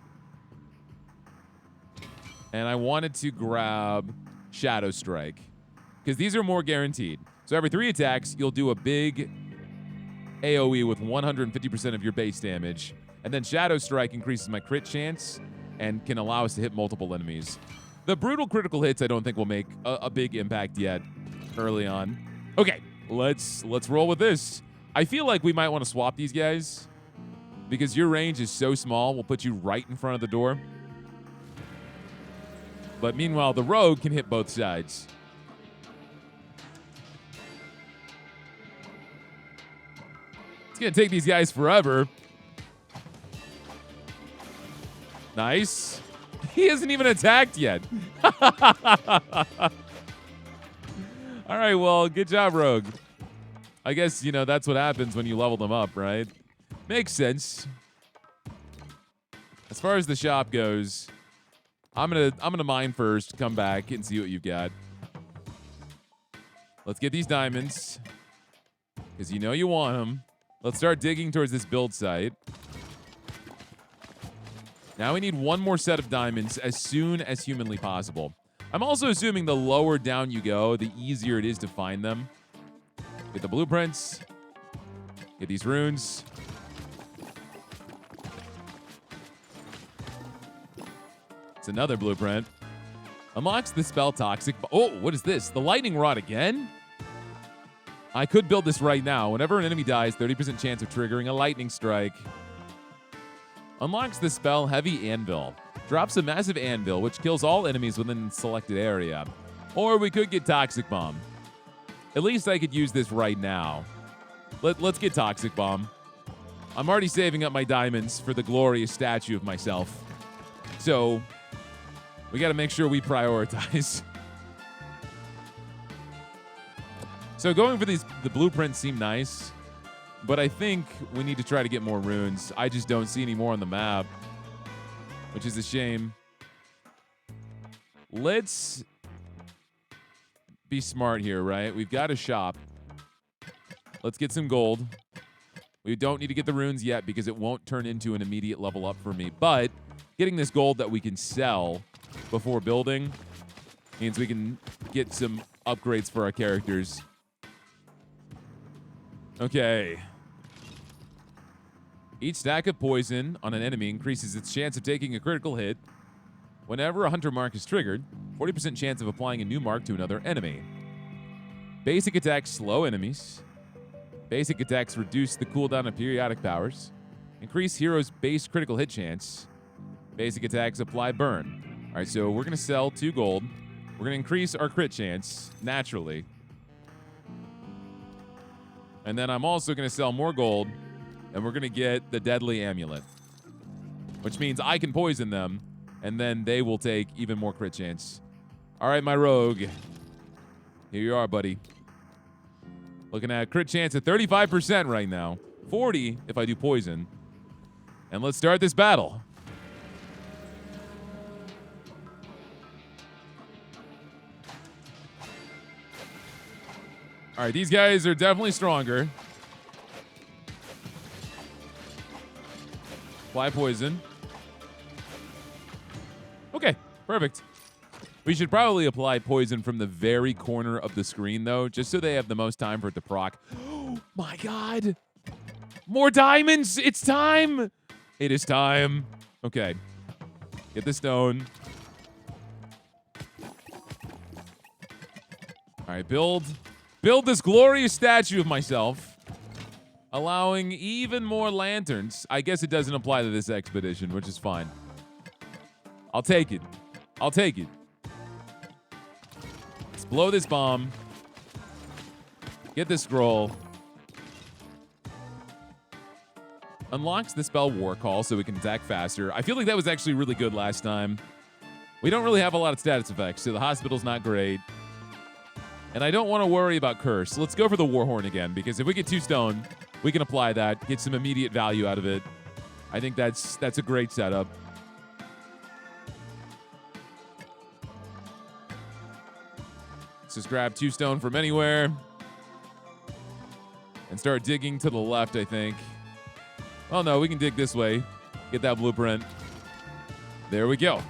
And I wanted to grab Shadow Strike, because these are more guaranteed. So every 3 attacks, you'll do a big AoE with 150% of your base damage. And then Shadow Strike increases my crit chance and can allow us to hit multiple enemies. The brutal critical hits I don't think will make a big impact yet early on. Okay, let's roll with this. I feel like we might want to swap these guys because your range is so small. We'll put you right in front of the door. But meanwhile, the rogue can hit both sides. It's going to take these guys forever. Nice. He hasn't even attacked yet. All right, well, good job, Rogue. I guess, you know, that's what happens when you level them up, right? Makes sense. As far as the shop goes, I'm gonna mine first, come back, and see what you've got. Let's get these diamonds, because you know you want them. Let's start digging towards this build site. Now we need one more set of diamonds as soon as humanly possible. I'm also assuming the lower down you go, the easier it is to find them. Get the blueprints. Get these runes. It's another blueprint. Unlocks the spell Toxic. Oh, what is this? The lightning rod again? I could build this right now. Whenever an enemy dies, 30% chance of triggering a lightning strike. Unlocks the spell Heavy Anvil. Drops a massive anvil, which kills all enemies within a selected area. Or we could get Toxic Bomb. At least I could use this right now. Let's get Toxic Bomb. I'm already saving up my diamonds for the glorious statue of myself. So, we got to make sure we prioritize. So going for the blueprints seem nice, but I think we need to try to get more runes. I just don't see any more on the map, which is a shame. Let's be smart here, right? We've got a shop. Let's get some gold. We don't need to get the runes yet because it won't turn into an immediate level up for me, but getting this gold that we can sell before building means we can get some upgrades for our characters. Okay. Each stack of poison on an enemy increases its chance of taking a critical hit. Whenever a hunter mark is triggered, 40% chance of applying a new mark to another enemy. Basic attacks slow enemies. Basic attacks reduce the cooldown of periodic powers. Increase hero's base critical hit chance. Basic attacks apply burn. All right, so we're going to sell 2 gold. We're going to increase our crit chance naturally. And then I'm also going to sell more gold, and we're going to get the deadly amulet, which means I can poison them, and then they will take even more crit chance. All right, my rogue. Here you are, buddy. Looking at a crit chance at 35% right now. 40 if I do poison. And let's start this battle. All right, these guys are definitely stronger. Apply poison. Okay, perfect. We should probably apply poison from the very corner of the screen, though, just so they have the most time for it to proc. Oh, my God. More diamonds. It's time. It is time. Okay. Get the stone. All right, build this glorious statue of myself, allowing even more lanterns. I guess it doesn't apply to this expedition, which is fine. I'll take it. I'll take it. Let's blow this bomb. Get this scroll. Unlocks the spell War Call so we can attack faster. I feel like that was actually really good last time. We don't really have a lot of status effects, so the hospital's not great. And I don't want to worry about Curse. Let's go for the Warhorn again, because if we get 2 stone, we can apply that, get some immediate value out of it. I think that's a great setup. Let's just grab 2 stone from anywhere and start digging to the left, I think. Oh, no, we can dig this way. Get that blueprint. There we go.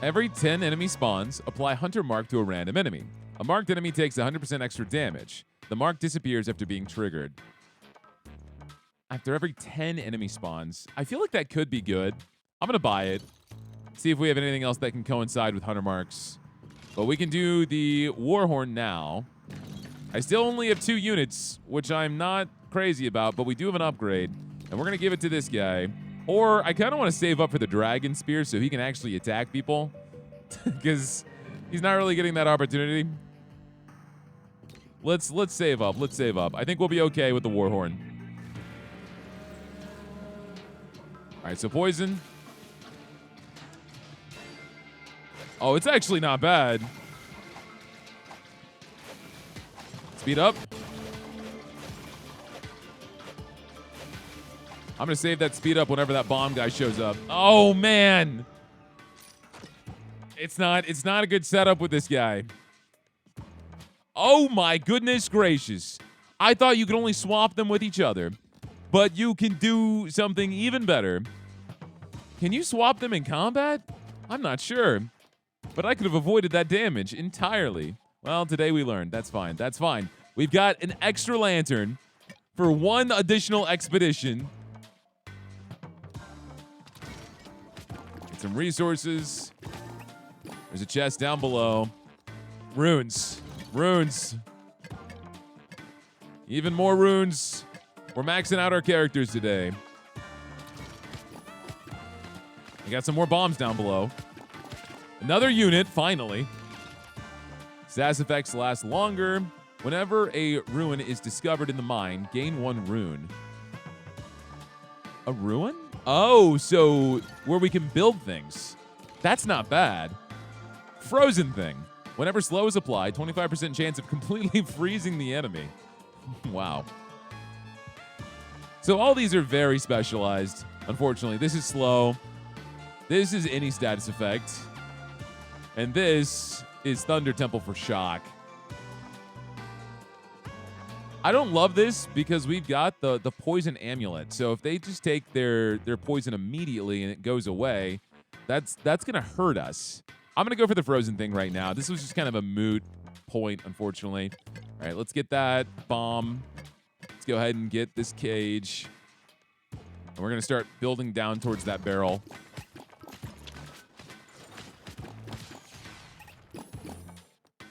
Every 10 enemy spawns, apply Hunter Mark to a random enemy. A marked enemy takes 100% extra damage. The mark disappears after being triggered. After every 10 enemy spawns. I feel like that could be good. I'm going to buy it. See if we have anything else that can coincide with Hunter Marks. But we can do the Warhorn now. I still only have 2 units, which I'm not crazy about, but we do have an upgrade. And we're going to give it to this guy. Or I kind of want to save up for the Dragon Spear so he can actually attack people. Because he's not really getting that opportunity. Let's save up. Let's save up. I think we'll be okay with the Warhorn. All right, so poison. Oh, it's actually not bad. Speed up. I'm going to save that speed up whenever that bomb guy shows up. Oh, man. It's not a good setup with this guy. Oh, my goodness gracious. I thought you could only swap them with each other. But you can do something even better. Can you swap them in combat? I'm not sure. But I could have avoided that damage entirely. Well, today we learned. That's fine. That's fine. We've got an extra lantern for 1 additional expedition. Get some resources. There's a chest down below. Runes. Runes. Even more runes. We're maxing out our characters today. We got some more bombs down below. Another unit, finally. Status effects last longer. Whenever a ruin is discovered in the mine, gain 1 rune. A ruin? Oh, so where we can build things. That's not bad. Frozen thing. Whenever slow is applied, 25% chance of completely freezing the enemy. Wow. So all these are very specialized. Unfortunately, this is slow. This is any status effect. And this is Thunder Temple for shock. I don't love this because we've got the poison amulet. So if they just take their poison immediately and it goes away, that's going to hurt us. I'm going to go for the frozen thing right now. This was just kind of a moot point, unfortunately. All right, let's get that bomb. Let's go ahead and get this cage. And we're going to start building down towards that barrel.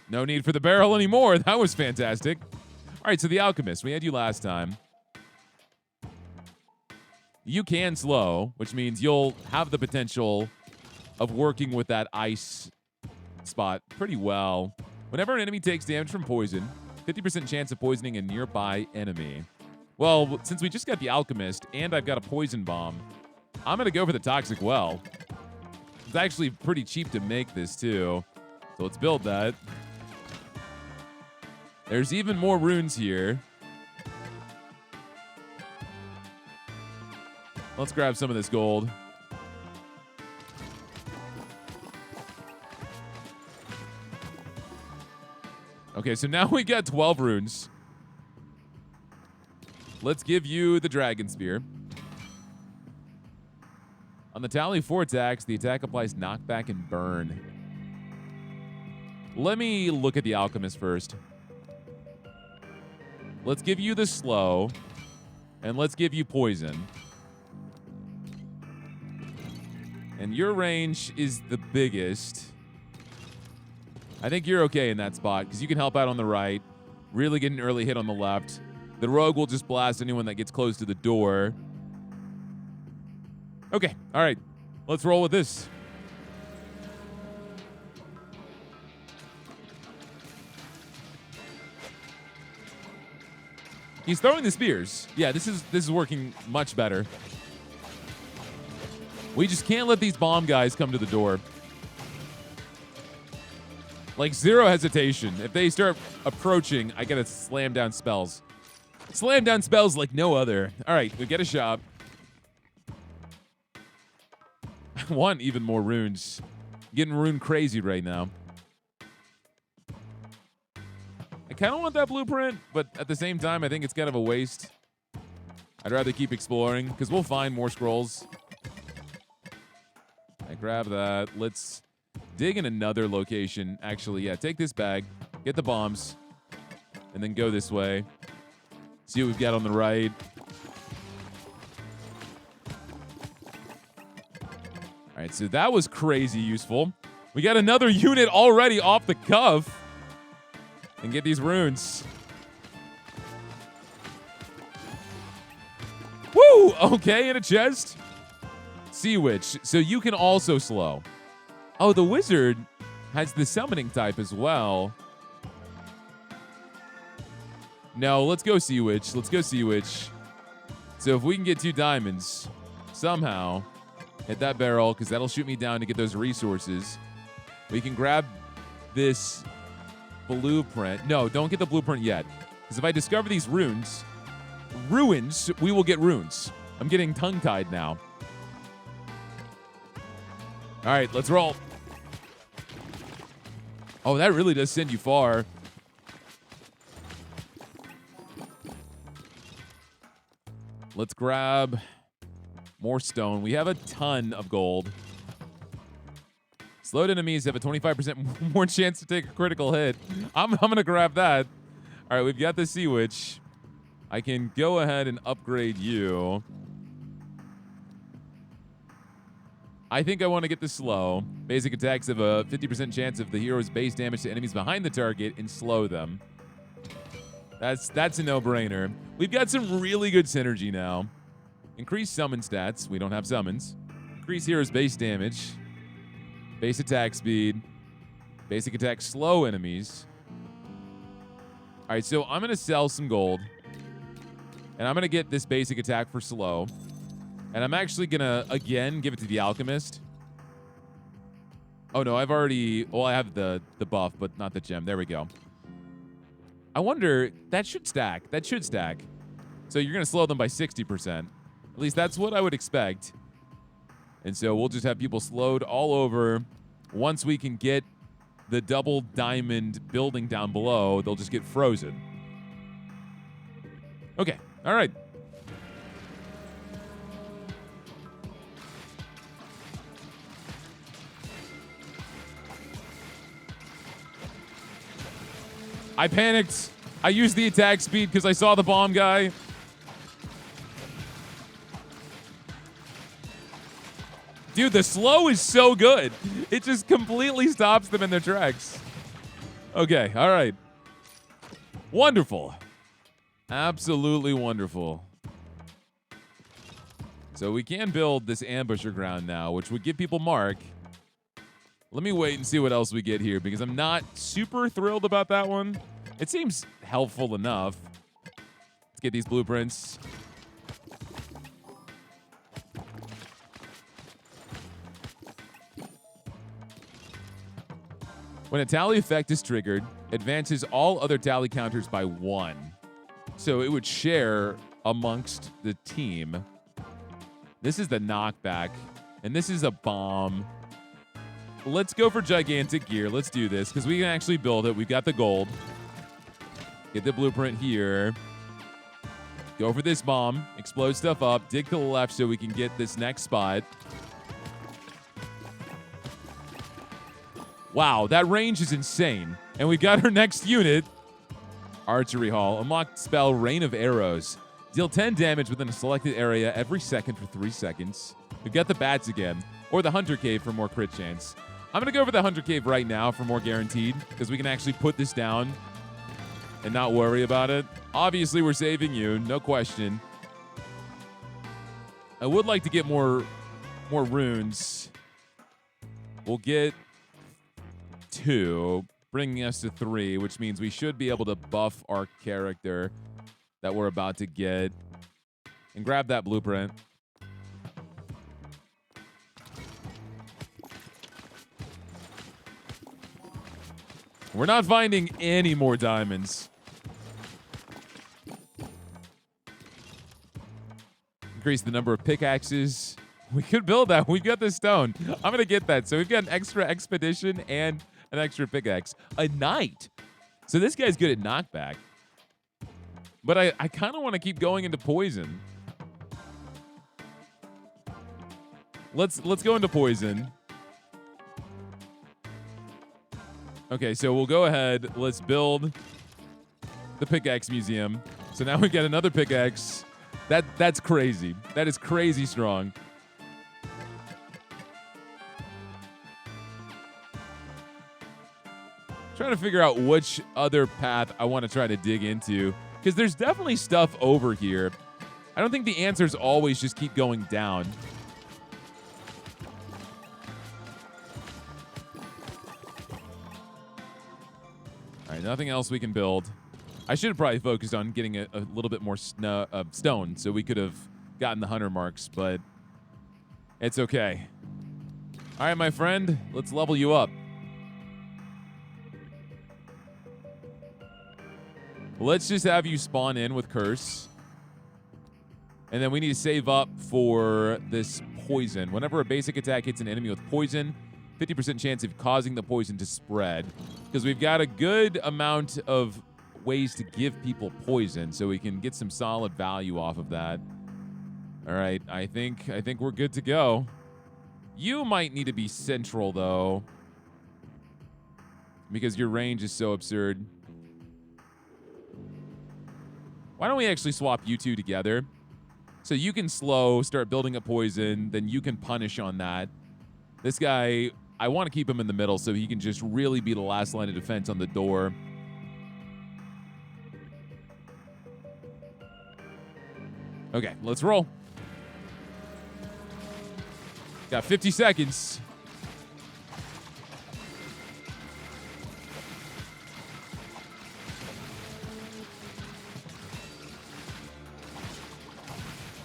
No need for the barrel anymore. That was fantastic. All right, so the alchemist. We had you last time. You can slow, which means you'll have the potential of working with that ice spot pretty well. Whenever an enemy takes damage from poison, 50% chance of poisoning a nearby enemy. Well, since we just got the alchemist and I've got a poison bomb, I'm going to go for the toxic well. It's actually pretty cheap to make this too. So let's build that. There's even more runes here. Let's grab some of this gold. Okay, so now we got 12 runes. Let's give you the Dragon Spear. On the tally 4 attacks, the attack applies knockback and burn. Let me look at the alchemist first. Let's give you the slow, and let's give you poison. And your range is the biggest. I think you're okay in that spot because you can help out on the right, really get an early hit on the left. The rogue will just blast anyone that gets close to the door. Okay, all right. Let's roll with this. He's throwing the spears. Yeah, this is working much better. We just can't let these bomb guys come to the door. Like, zero hesitation. If they start approaching, I gotta slam down spells. Slam down spells like no other. All right, we get a shot. I want even more runes. Getting rune crazy right now. kind of want that blueprint, but at the same time, I think it's kind of a waste. I'd rather keep exploring, because we'll find more scrolls. I grab that. Let's dig in another location. Actually, yeah, take this bag, get the bombs, and then go this way. See what we've got on the right. All right, so that was crazy useful. We got another unit already off the cuff. And get these runes. Woo! Okay, in a chest. Sea Witch. So you can also slow. Oh, the wizard has the summoning type as well. No, let's go Sea Witch. Let's go Sea Witch. So if we can get 2 diamonds, somehow, hit that barrel, because that'll shoot me down to get those resources. We can grab this blueprint. No, don't get the blueprint yet. Because if I discover these ruins, we will get runes. I'm getting tongue-tied now. All right, let's roll. Oh, that really does send you far. Let's grab more stone. We have a ton of gold. Slowed enemies have a 25% more chance to take a critical hit. I'm going to grab that. All right, we've got the Sea Witch. I can go ahead and upgrade you. I think I want to get the slow. Basic attacks have a 50% chance of the hero's base damage to enemies behind the target and slow them. That's a no-brainer. We've got some really good synergy now. Increase summon stats. We don't have summons. Increase hero's base damage. Base attack speed. Basic attack slow enemies. All right, so I'm going to sell some gold. And I'm going to get this basic attack for slow. And I'm actually going to, again, give it to the alchemist. Oh, no, I've already... Well, I have the buff, but not the gem. There we go. I wonder... That should stack. That should stack. So you're going to slow them by 60%. At least that's what I would expect. And so we'll just have people slowed all over. Once we can get the double diamond building down below, they'll just get frozen. Okay. All right. I panicked. I used the attack speed because I saw the bomb guy. Dude, the slow is so good. It just completely stops them in their tracks. Okay, all right. Wonderful. Absolutely wonderful. So we can build this ambusher ground now, which would give people mark. Let me wait and see what else we get here, because I'm not super thrilled about that one. It seems helpful enough. Let's get these blueprints. When a tally effect is triggered, advances all other tally counters by 1. So it would share amongst the team. This is the knockback, and this is a bomb. Let's go for gigantic gear. Let's do this, because we can actually build it. We've got the gold. Get the blueprint here. Go for this bomb. Explode stuff up. Dig to the left so we can get this next spot. Wow, that range is insane. And we got our next unit. Archery Hall. Unlocked spell Rain of Arrows. Deal 10 damage within a selected area every second for 3 seconds. We've got the bats again. Or the Hunter Cave for more crit chance. I'm going to go for the Hunter Cave right now for more guaranteed, because we can actually put this down and not worry about it. Obviously, we're saving you, no question. I would like to get more runes. We'll get 2, bringing us to 3, which means we should be able to buff our character that we're about to get. And grab that blueprint. We're not finding any more diamonds. Increase the number of pickaxes. We could build that. We've got the stone. I'm going to get that. So we've got an extra expedition and an extra pickaxe. A knight. So this guy's good at knockback. But I kind of want to keep going into poison. Let's go into poison. Okay, so we'll go ahead. Let's build the pickaxe museum. So now we get another pickaxe. That's crazy. That is crazy strong. Trying to figure out which other path I want to try to dig into, because there's definitely stuff over here. I don't think the answers always just keep going down. All right, nothing else we can build. I should have probably focused on getting a little bit more stone, so we could have gotten the 100 marks, but it's okay. All right, my friend, let's level you up. Let's just have you spawn in with Curse. And then we need to save up for this poison. Whenever a basic attack hits an enemy with poison, 50% chance of causing the poison to spread. Because we've got a good amount of ways to give people poison, so we can get some solid value off of that. All right, I think we're good to go. You might need to be central, though, because your range is so absurd. Why don't we actually swap you two together? So you can slow, start building up poison, then you can punish on that. This guy, I want to keep him in the middle so he can just really be the last line of defense on the door. Okay, let's roll. Got 50 seconds.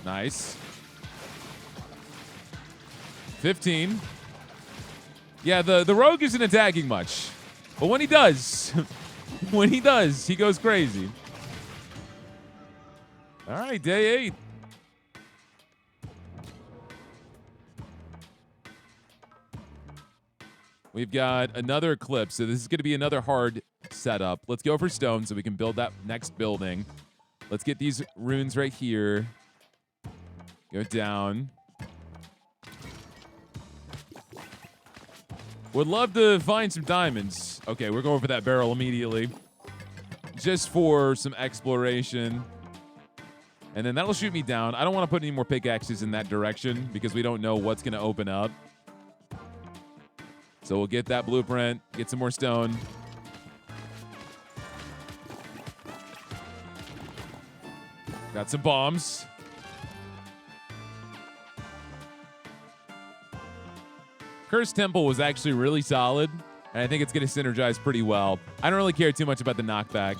Nice. 15. Yeah, the rogue isn't attacking much. But when he does, he goes crazy. All right, day 8. We've got another eclipse, so this is going to be another hard setup. Let's go for stone so we can build that next building. Let's get these runes right here. Go down. Would love to find some diamonds. Okay, we're going for that barrel immediately. Just for some exploration. And then that'll shoot me down. I don't want to put any more pickaxes in that direction because we don't know what's going to open up. So we'll get that blueprint, get some more stone. Got some bombs. Cursed Temple was actually really solid, and I think it's going to synergize pretty well. I don't really care too much about the knockback.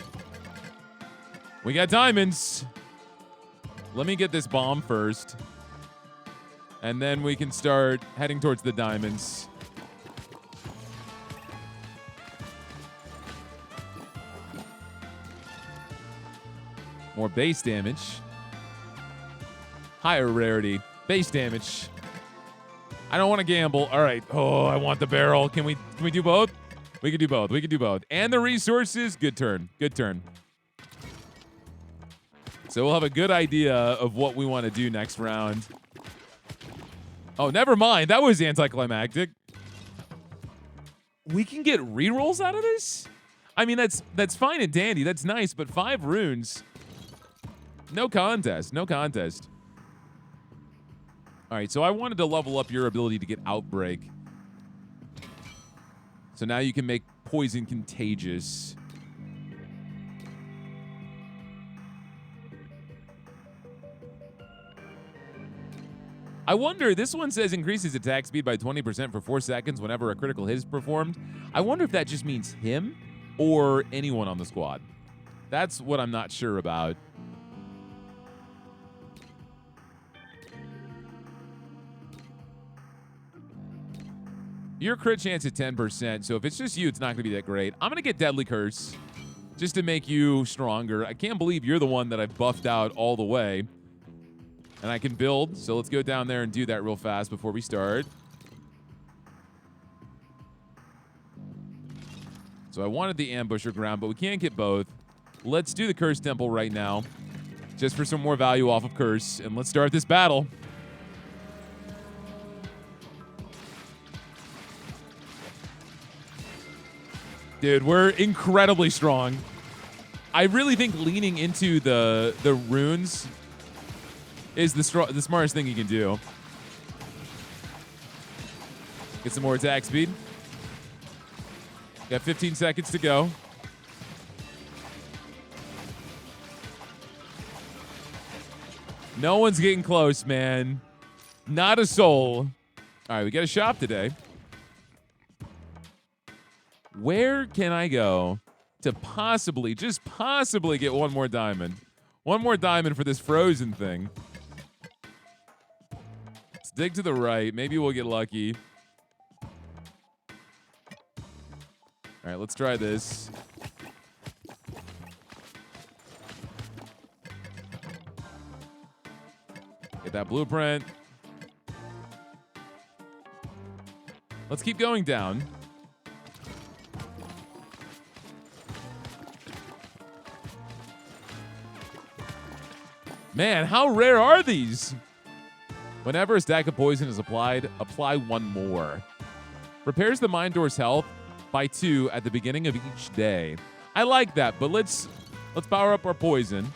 We got diamonds. Let me get this bomb first, and then we can start heading towards the diamonds. More base damage. Higher rarity. Base damage. I don't want to gamble. All right. Oh, I want the barrel. Can we do both? We can do both. We can do both. And the resources. Good turn. Good turn. So we'll have a good idea of what we want to do next round. Oh, never mind. That was anticlimactic. We can get rerolls out of this? I mean, that's fine and dandy. That's nice, but 5 runes. No contest. No contest. All right, so I wanted to level up your ability to get Outbreak. So now you can make poison contagious. I wonder, this one says increases attack speed by 20% for 4 seconds whenever a critical hit is performed. I wonder if that just means him or anyone on the squad. That's what I'm not sure about. Your crit chance at 10%, so if it's just you, it's not going to be that great. I'm going to get Deadly Curse just to make you stronger. I can't believe you're the one that I buffed out all the way. And I can build, so let's go down there and do that real fast before we start. So I wanted the ambusher ground, but we can't get both. Let's do the curse temple right now, just for some more value off of curse, and let's start this battle. Dude, we're incredibly strong. I really think leaning into the runes is the smartest thing you can do. Get some more attack speed. Got 15 seconds to go. No one's getting close, man. Not a soul. All right, we got a shop today. Where can I go to possibly, just possibly get one more diamond? One more diamond for this frozen thing. Let's dig to the right. Maybe we'll get lucky. All right, let's try this. Get that blueprint. Let's keep going down. Man, how rare are these? Whenever a stack of poison is applied, apply one more. Repairs the mine door's health by 2 at the beginning of each day. I like that, but let's power up our poison.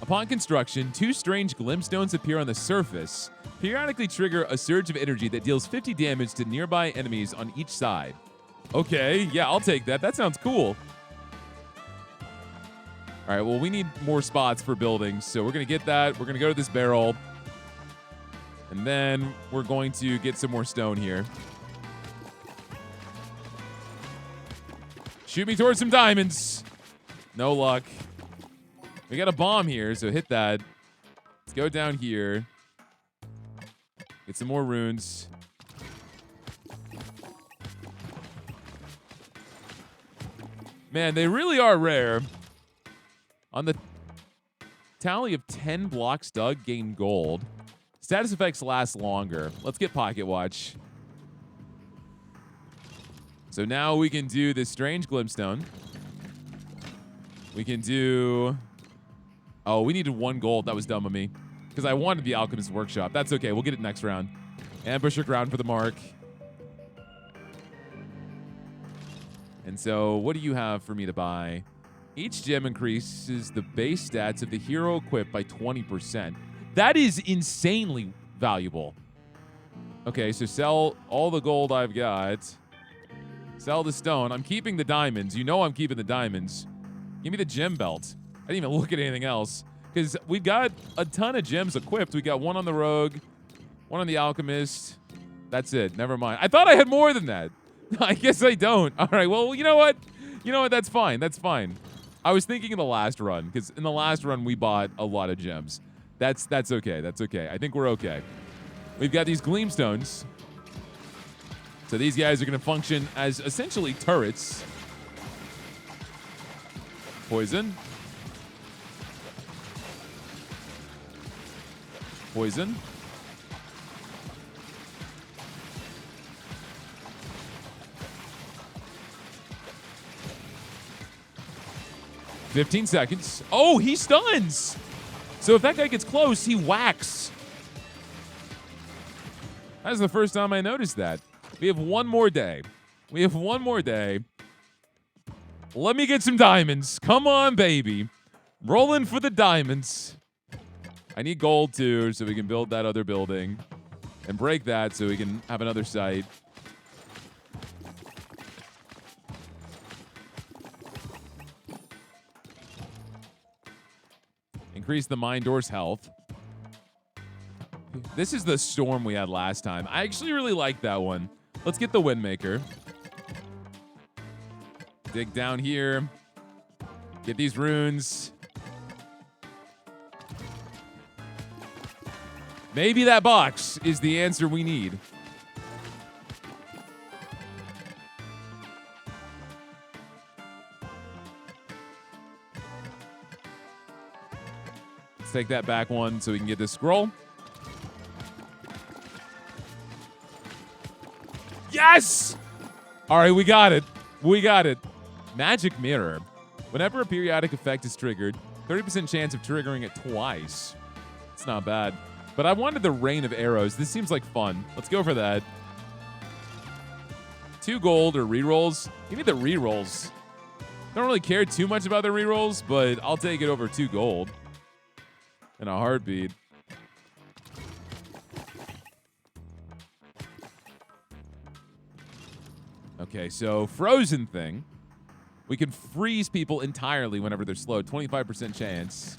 Upon construction, 2 strange glintstones appear on the surface. Periodically trigger a surge of energy that deals 50 damage to nearby enemies on each side. Okay, yeah, I'll take that. That sounds cool. All right, well, we need more spots for buildings, so we're going to get that. We're going to go to this barrel, and then we're going to get some more stone here. Shoot me towards some diamonds. No luck. We got a bomb here, so hit that. Let's go down here. Get some more runes. Man, they really are rare. On the tally of 10 blocks dug, gain gold. Status effects last longer. Let's get Pocket Watch. So now we can do this strange glintstone. We can do... Oh, we needed 1 gold. That was dumb of me. Because I wanted the Alchemist's Workshop. That's okay. We'll get it next round. Ambusher ground for the mark. And so what do you have for me to buy? Each gem increases the base stats of the hero equipped by 20%. That is insanely valuable. Okay, so sell all the gold I've got. Sell the stone. I'm keeping the diamonds. You know I'm keeping the diamonds. Give me the gem belt. I didn't even look at anything else. Because we've got a ton of gems equipped. We got 1 on the rogue, 1 on the alchemist. That's it. Never mind. I thought I had more than that. I guess I don't. All right, well, you know what? You know what? That's fine. That's fine. I was thinking in the last run, because in the last run we bought a lot of gems. That's okay. That's okay. I think we're okay. We've got these gleamstones. So these guys are going to function as essentially turrets. Poison. Poison. $15 seconds. Oh, he stuns. So if that guy gets close, he whacks. That's the first time I noticed that. We have 1 more day. We have 1 more day. Let me get some diamonds. Come on, baby. Rolling for the diamonds. I need gold, too, so we can build that other building. And break that so we can have another site. Increase the mine door's health. This is the storm we had last time. I actually really like that one. Let's get the Windmaker. Dig down here. Get these runes. Maybe that box is the answer we need. Let's take that back 1 so we can get this scroll. Yes! All right, we got it. We got it. Magic Mirror. Whenever a periodic effect is triggered, 30% chance of triggering it twice. It's not bad. But I wanted the Rain of Arrows. This seems like fun. Let's go for that. 2 gold or rerolls. Give me the rerolls. Don't really care too much about the rerolls, but I'll take it over 2 gold in a heartbeat. Okay, so Frozen thing. We can freeze people entirely whenever they're slowed. 25% chance.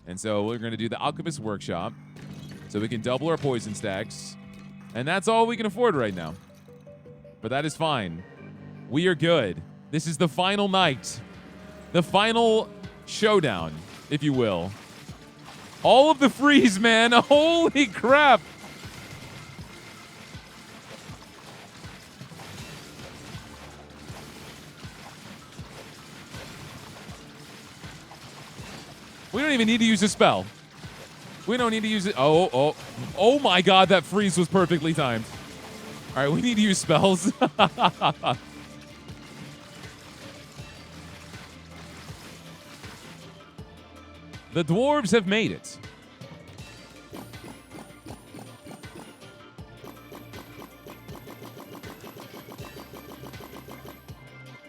And so we're going to do the Alchemist Workshop. So we can double our poison stacks. And that's all we can afford right now. But that is fine. We are good. This is the final night. The final showdown, if you will. All of the freeze, man. Holy crap. We don't even need to use a spell. We don't need to use it. Oh my God, that freeze was perfectly timed. All right, we need to use spells. The dwarves have made it.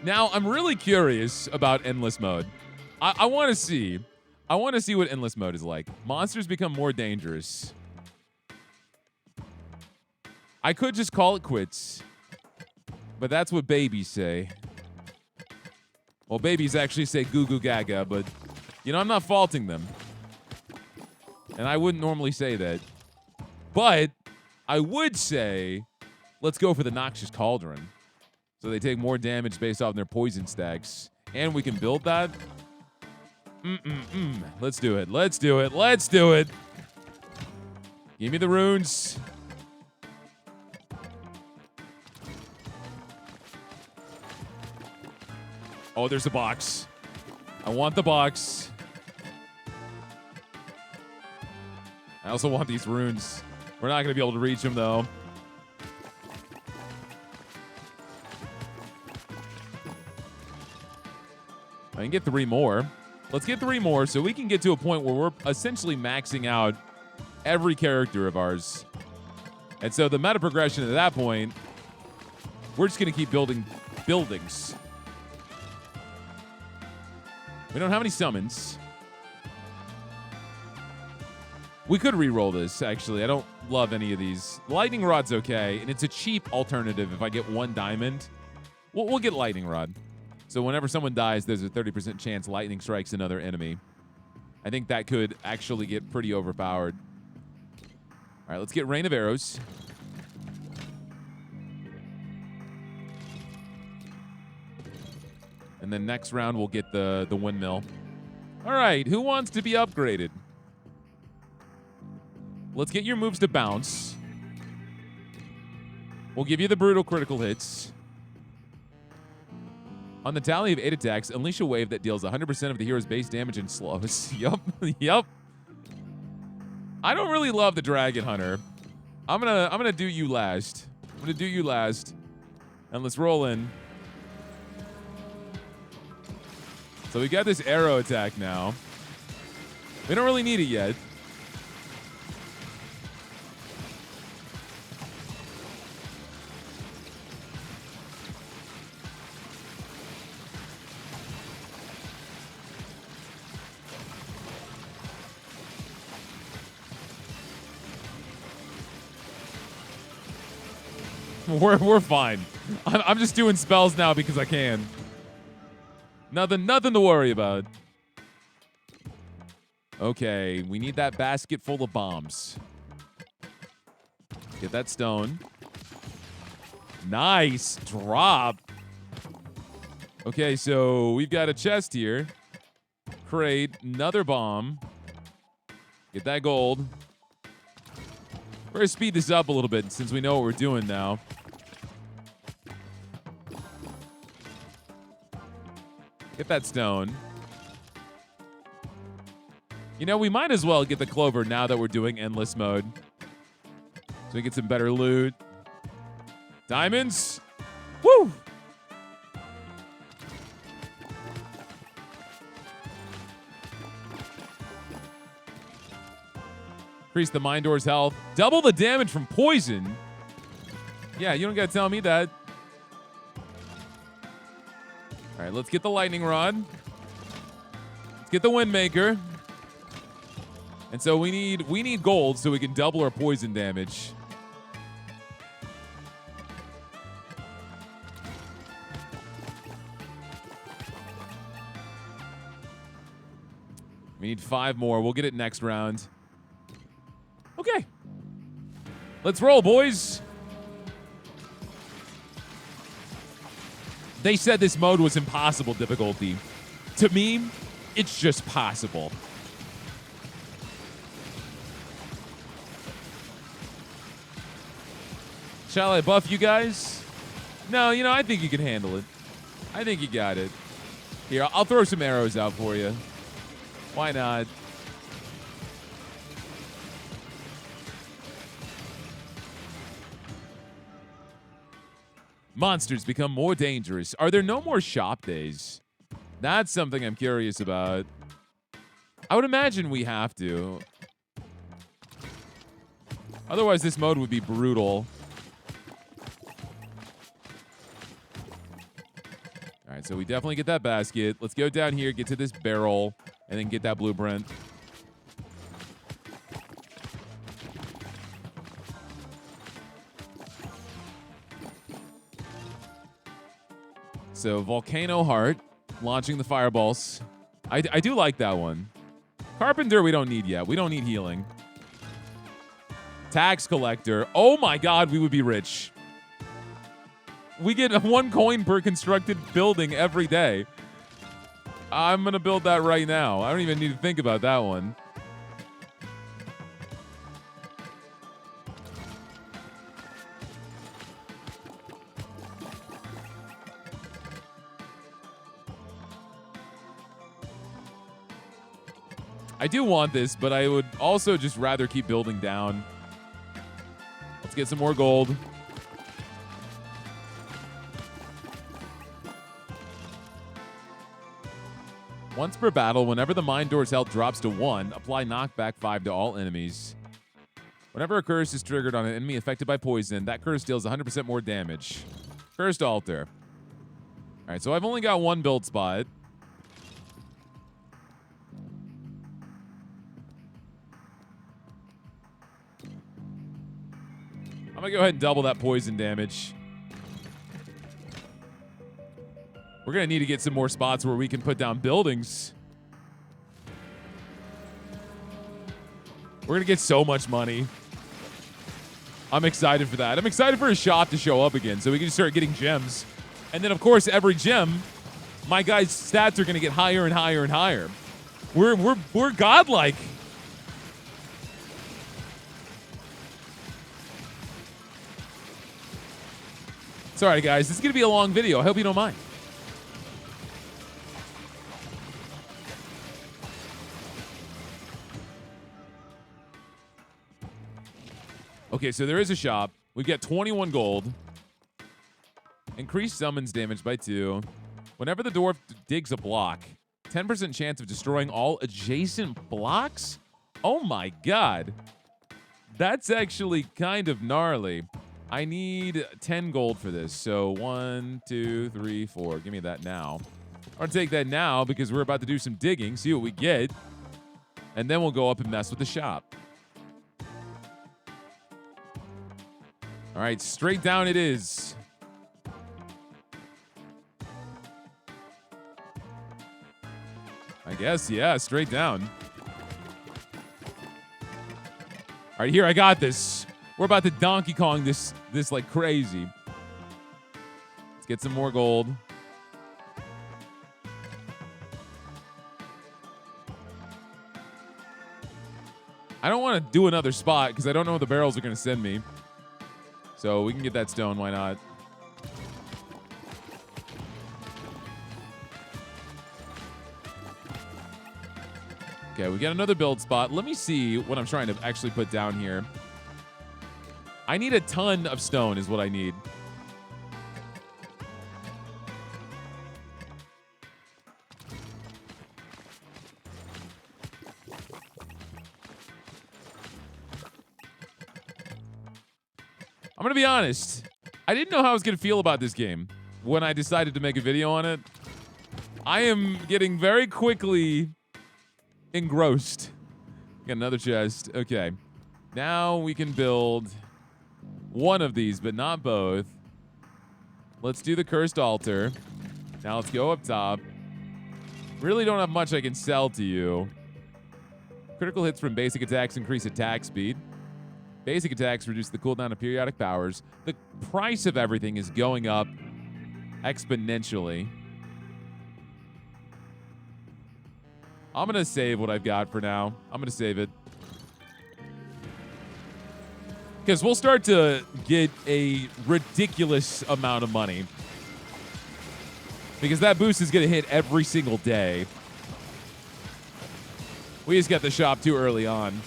Now, I'm really curious about endless mode. I want to see. I want to see what endless mode is like. Monsters become more dangerous. I could just call it quits, but that's what babies say. Well, babies actually say goo goo gaga, but, you know, I'm not faulting them. And I wouldn't normally say that. But I would say, let's go for the Noxious Cauldron. So they take more damage based off their poison stacks. And we can build that. Let's do it. Let's do it. Let's do it. Give me the runes. Oh, there's a box. I want the box. I also want these runes. We're not going to be able to reach them, though. I can get 3 more. Let's get 3 more so we can get to a point where we're essentially maxing out every character of ours. And so the meta progression at that point, we're just going to keep building buildings. We don't have any summons. We could re-roll this, actually. I don't love any of these. Lightning Rod's okay, and it's a cheap alternative if I get 1 diamond. We'll get Lightning Rod. So whenever someone dies, there's a 30% chance lightning strikes another enemy. I think that could actually get pretty overpowered. All right, let's get Rain of Arrows. And then next round, we'll get the windmill. All right, who wants to be upgraded? Let's get your moves to bounce. We'll give you the brutal critical hits. On the tally of 8 attacks, unleash a wave that deals 100% of the hero's base damage and slows. Yup, yup. I don't really love the Dragon Hunter. I'm gonna do you last. I'm gonna do you last. And let's roll in. So we got this arrow attack now. We don't really need it yet. We're fine. I'm just doing spells now because I can. Nothing to worry about. Okay, we need that basket full of bombs. Get that stone. Nice drop. Okay, so we've got a chest here. Crate, another bomb. Get that gold. We're going to speed this up a little bit since we know what we're doing now. Get that stone. You know, we might as well get the clover now that we're doing endless mode. So we get some better loot. Diamonds. Woo! Increase the mine door's health. Double the damage from poison. Yeah, you don't gotta tell me that. All right, let's get the lightning rod. Let's get the windmaker. And so we need gold so we can double our poison damage. We need 5 more. We'll get it next round. Okay. Let's roll, boys. They said this mode was impossible difficulty. To me, it's just possible. Shall I buff you guys? No, you know, I think you can handle it. I think you got it. Here, I'll throw some arrows out for you. Why not? Monsters become more dangerous. Are there no more shop days? That's something I'm curious about. I would imagine we have to. Otherwise, this mode would be brutal. All right, so we definitely get that basket. Let's go down here, get to this barrel, and then get that blueprint. So Volcano Heart, launching the fireballs. I do like that one. Carpenter we don't need yet. We don't need healing. Tax collector. Oh my god, we would be rich. We get 1 coin per constructed building every day. I'm going to build that right now. I don't even need to think about that one. I do want this, but I would also just rather keep building down. Let's get some more gold. Once per battle, whenever the mine door's health drops to 1, apply knockback 5 to all enemies. Whenever a curse is triggered on an enemy affected by poison, that curse deals 100% more damage. Cursed altar. All right, so I've only got 1 build spot. I'm going to go ahead and double that poison damage. We're going to need to get some more spots where we can put down buildings. We're going to get so much money. I'm excited for that. I'm excited for a shop to show up again so we can start getting gems. And then, of course, every gem, my guy's stats are going to get higher and higher and higher. We're godlike. Sorry, guys. This is going to be a long video. I hope you don't mind. Okay, so there is a shop. We've got 21 gold. Increase summons damage by 2. Whenever the dwarf digs a block, 10% chance of destroying all adjacent blocks? Oh my god. That's actually kind of gnarly. I need 10 gold for this. So 1, 2, 3, 4. Give me that now. I'm going to take that now because we're about to do some digging, see what we get. And then we'll go up and mess with the shop. All right, straight down it is. I guess, yeah, straight down. All right, here, I got this. We're about to Donkey Kong this like crazy. Let's get some more gold. I don't want to do another spot because I don't know what the barrels are going to send me. So we can get that stone, why not? Okay, we got another build spot. Let me see what I'm trying to actually put down here. I need a ton of stone is what I need. I'm going to be honest. I didn't know how I was going to feel about this game when I decided to make a video on it. I am getting very quickly engrossed. Got another chest. Okay. Now we can build one of these, but not both. Let's do the cursed altar. Now let's go up top. Really don't have much I can sell to you. Critical hits from basic attacks increase attack speed. Basic attacks reduce the cooldown of periodic powers. The price of everything is going up exponentially. I'm going to save what I've got for now. I'm going to save it. Because we'll start to get a ridiculous amount of money. Because that boost is going to hit every single day. We just got the shop too early on.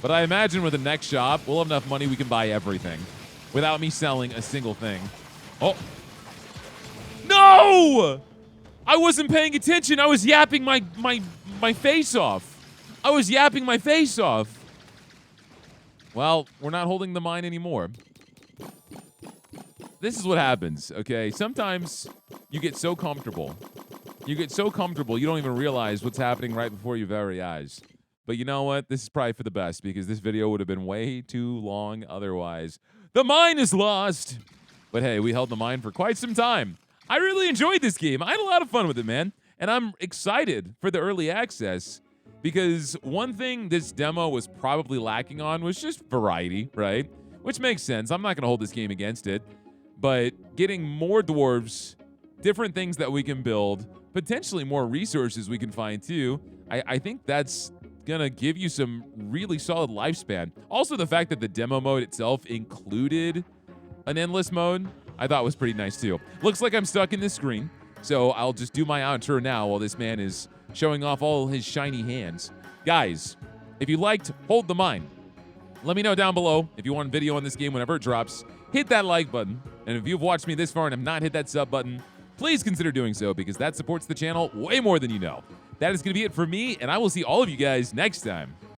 But I imagine with the next shop, we'll have enough money we can buy everything. Without me selling a single thing. Oh. No! I wasn't paying attention. I was yapping my face off. I was yapping my face off. Well, we're not holding the mine anymore. This is what happens, okay? Sometimes you get so comfortable. You get so comfortable, you don't even realize what's happening right before your very eyes. But you know what? This is probably for the best because this video would have been way too long otherwise. The mine is lost! But hey, we held the mine for quite some time. I really enjoyed this game. I had a lot of fun with it, man. And I'm excited for the early access because one thing this demo was probably lacking on was just variety, right? Which makes sense. I'm not going to hold this game against it. But getting more dwarves, different things that we can build, potentially more resources we can find too, I think that's going to give you some really solid lifespan. Also, the fact that the demo mode itself included an endless mode, I thought was pretty nice too. Looks like I'm stuck in this screen, so I'll just do my outro now while this man is showing off all his shiny hands. Guys, if you liked Hold the Mine, let me know down below if you want a video on this game whenever it drops. Hit that like button, and if you've watched me this far and have not hit that sub button, please consider doing so because that supports the channel way more than you know. That is going to be it for me, and I will see all of you guys next time.